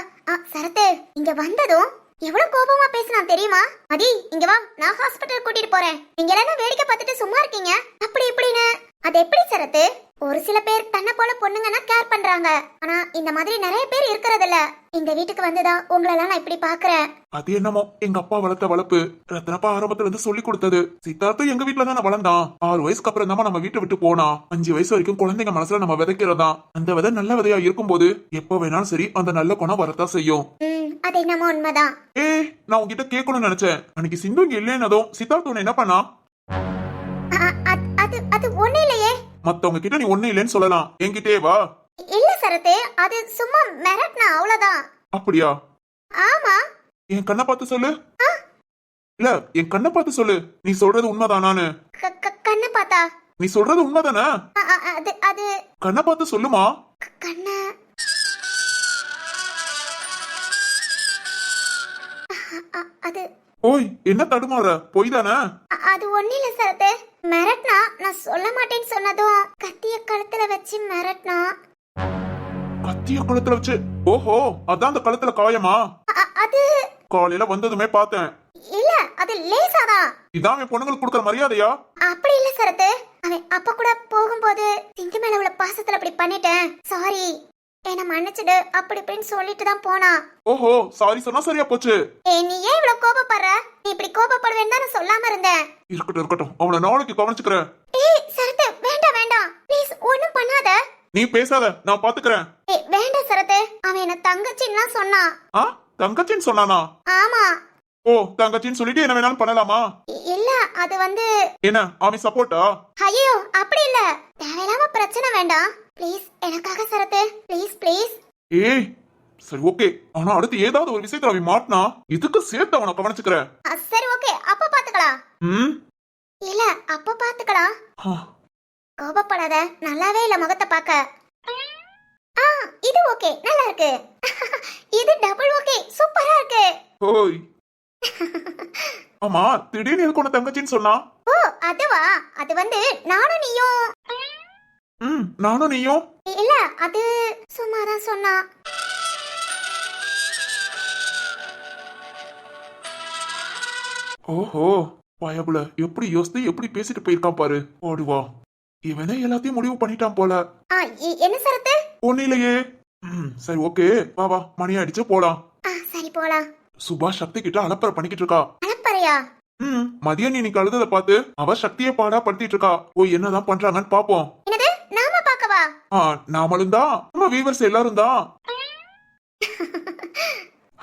சரத்து, இங்க வந்ததும் எவ்வளவு கோபமா பேசினான் தெரியுமா? மதி, இங்க வா, நான் ஹாஸ்பிட்டல் கூட்டிட்டு போறேன், நீங்க எல்லாம் வேடிக்கை பார்த்துட்டு சும்மா இருக்கீங்க அப்படி இப்படின்னு. அது எப்படி சரத்து? ஒரு சில பேர் தன்னை போல பொண்ணுங்கன்னா கேர் பண்றாங்க, ஆனா இந்த மாதிரி நிறைய பேர் இருக்கிறது இல்ல. இந்த வீட்டுக்கு வந்துதான் உங்களெல்லாம் நான் இப்படி பாக்குறேன். அது என்னமோ எங்க அப்பா வளர்த்த வளர்ப்பு. ரத்னப்பா ஆரம்பத்துல இருந்து சொல்லி கொடுத்தது. சித்தார்த்தும் எங்க வீட்டுல தான் வளர்ந்தான். 6 வயசுக்கு அப்புறம் தான் நம்ம வீட்டை விட்டு போனா. 5 வயசு வரைக்கும் குழந்தைங்க மனசுல நம்ம விதைக்கிறதா. அந்த விதை நல்ல விதையா இருக்கும்போது எப்ப வேணாலும் சரி அந்த நல்ல குணம் வரத்தான் செய்யும். அது என்னமோ உண்மைதான். நான் உங்ககிட்ட கேட்கணும்னு நினைச்சேன். அன்னைக்கு சிந்து இங்க இல்லைன்னதும் சித்தார்த்து உன்னை என்ன பண்ணா? அது ஒண்ணு இல்லையே. மத்தவங்க கிட்ட நீ ஒண்ணு இல்லைன்னு சொல்லலாம், என்கிட்டே வா. இல்ல சரத்து, அது சும்மா மிரட்னா அவ்வளவுதான். அப்படியா? ஆமா. என் கண்ணை பார்த்து சொல்லு. இல்ல, என் கண்ணை பார்த்து சொல்லு. நீ சொல்றது உண்மைதானானு. கண்ணை பார்த்தா? நீ சொல்றது உண்மைதானே? அது கண்ணை பார்த்து சொல்லுமா. கண்ண அது ஓய், என்ன தடுமாற? பொய் தானே? அது ஒண்ணு இல்ல சரத்து, மிரட்னா நான் சொல்ல மாட்டேன்னு சொன்னதும் கத்திய கழுத்துல வச்சு மிரட்னா. கத்திய கழுத்துல வச்சு? ஓஹோ, அதான் அந்த கழுத்துல காயமா? அது காலையில வந்ததுமே பார்த்தேன். இல்ல, அது லேசாதான். இதான் என் பொண்ணுங்களுக்கு கொடுக்கற மரியாதையா? அப்படி இல்ல சரத்து, அவன் அப்ப கூட போகும்போது சிந்து மேல உள்ள பாசத்துல அப்படி பண்ணிட்டேன், சாரி என்ன மன்னிச்சிடு அப்படி இப்படின்னு சொல்லிட்டு தான் போனா. ஓஹோ, சாரி சொன்னா சரியா போச்சு. நீ ஏன் இவ்வளவு கோபப்படுற? நீ இப்படி கோபப்படுவேன்னு தான் சொல்லாம இருந்தேன். இருக்கட்டும், அவளை நாளைக்கு கவனிச்சுக்கிறேன். சரத்து, வேண்டாம் ப்ளீஸ், ஒண்ணும் பண்ணாத. நீ பேசாத, நான் பாத்துக்கிறேன். வேண்டாம் சரத்து, அவன் என்ன தங்கச்சின்னா சொன்னான். தங்கச்சின்னு சொன்னானா? ஆமா. ஓ, தங்கச்சின்னு சொல்லிட்டு என்ன வேணாலும் பண்ணலாமா? இல்ல, அது வந்து என்ன அவன் சப்போர்ட்டா? ஐயோ, அப்படி இல்ல, தேவையில்லாம பிரச்சனை வேண்டாம் ப்ளீஸ், எனக்காக சரத்து, ப்ளீஸ். ஏய், சரி ஓகே. ஆனா அடுத்து ஏதாவது ஒரு விஷயத்துல அவன் மாட்டினா இதுக்கு சேர்த்து அவனை கவனிச்சுக்கிறேன். சரி ஓகே, அப்ப பாத்துக்கலாம். இல்ல, அப்ப பாத்துக்கலாம். கோபப்படாத, நல்லாவே இல்ல முகத்தை பாக்க. இது ஓகே, நல்லா இருக்கு. இது டபுள் ஓகே, சூப்பரா இருக்கு. ஓய். ஆமா, திடீர்னு எதுக்கு உன தங்கச்சின்னு சொன்னா? ஓ, அதுவா? அது வந்து நானும் நீயும். நானும் நீயும்? இல்ல, அது சும்மாதான் சொன்னா. ஓஹோ, பயபுல எப்படி யோசித்து எப்படி பேசிட்டு போயிருக்கான் பாரு. ஓடுவா, இவனே எல்லாத்தையும் முடிவு பண்ணிட்டான் போல. என்ன சரத்து? ஒண்ணு இல்லையே. சரி ஓகே, வா மணி அடிச்சு போலாம். சரி போலாம். சுபா சக்தி கிட்ட அலப்பற பண்ணிக்கிட்டு இருக்கா. அலப்பறையா? மதியம் நீ அழுதத பார்த்து அவ சக்தியை பாடா படுத்திட்டு இருக்கா. ஓ, என்னதான் பண்றாங்கன்னு பாப்போம். என்னது, நாம பாக்கவா? நாமளும் தான், நம்ம வீவர்ஸ் எல்லாரும் தான்.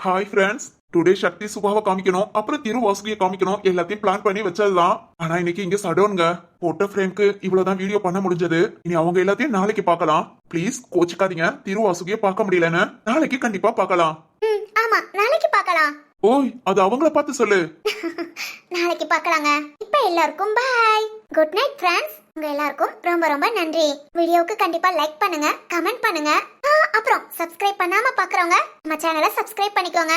ஹாய் ஃப்ரெண்ட்ஸ், டுடே சக்தி சுபாவை காமிக்கணும், அப்புறம் திரு வாசுகியை காமிக்கணும், எல்லாத்தையும் பிளான் பண்ணி வச்சதுதான். ஆனா இன்னைக்கு இங்க சடோன்ங்க. போட்ட ஃப்ரேம்க்கு இவ்வளவுதான் வீடியோ பண்ண முடிஞ்சது. இனி அவங்க எல்லாத்தையும் நாளைக்கு பார்க்கலாம். ப்ளீஸ் கோச்சுக்காதீங்க, திரு வாசுகியை பார்க்க முடியலன்னு. நாளைக்கு கண்டிப்பா பார்க்கலாம். ஆமா, நாளைக்கு பார்க்கலாம். ஓய், அது அவங்கள பார்த்து சொல்லு. நாளைக்கு பார்க்கலாங்க. இப்ப எல்லாருக்கும் பை, குட் நைட் ஃப்ரெண்ட்ஸ். உங்க எல்லாருக்கும் ரொம்ப ரொம்ப நன்றி. வீடியோவுக்கு கண்டிப்பா லைக் பண்ணுங்க, கமெண்ட் பண்ணுங்க. அப்புறம் சப்ஸ்கிரைப் பண்ணாம பாக்குறவங்க நம்ம சேனலை சப்ஸ்கிரைப் பண்ணிக்கோங்க.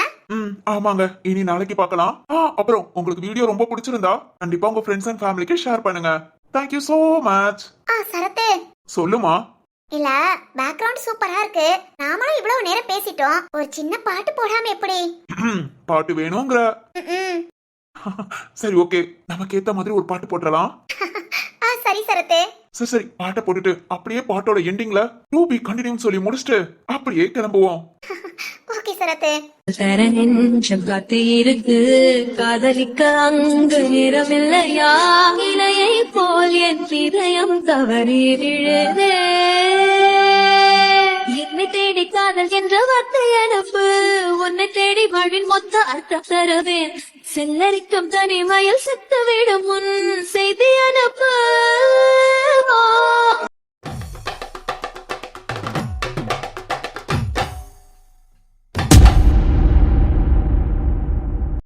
ஆமாங்க, இனி நாளைக்கு பார்க்கலாம். அப்புறம் உங்களுக்கு வீடியோ ரொம்ப பிடிச்சிருந்தா கண்டிப்பா உங்க ஃப்ரெண்ட்ஸ் அண்ட் ஃபேமிலிக்கு ஷேர் பண்ணுங்க. Thank you so much. சரத்து, சொல்லுமா. இல்ல பேக்ரவுண்ட் சூப்பரா இருக்கு. நாமளும் இவ்வளவு நேரம் பேசிட்டோம். ஒரு சின்ன பாட்டு போடாம எப்படி? பாட்டு வேணுங்கிற? ம்ம். சரி ஓகே, நமக்கு ஏத்த மாதிரி ஒரு பாட்டு போட்டுறலாம். சரி சரத்து. சரி சரி, பாட்டை போட்டுட்டு அப்படியே பாட்டோட எண்டிங்ல டு பி கண்டினியூ சொல்லி முடிச்சுட்டு அப்படியே கிளம்புவோம். ஓகே சரத்து. வேற நெஞ்சம் காத்து இருக்கு, காதலிக்க அங்கு நிறமில்லையா, இலையை போல் என் இதயம் தவறி விழுதே. என்னை தேடி காதல் என்ற வார்த்தை அனுப்பு, உன்னை தேடி வாழ்வின் மொத்த அர்த்தம் தருவேன். செல்லரிக்கும் தனிமையில் செத்துவிடும் முன் செய்தி அனுப்பு.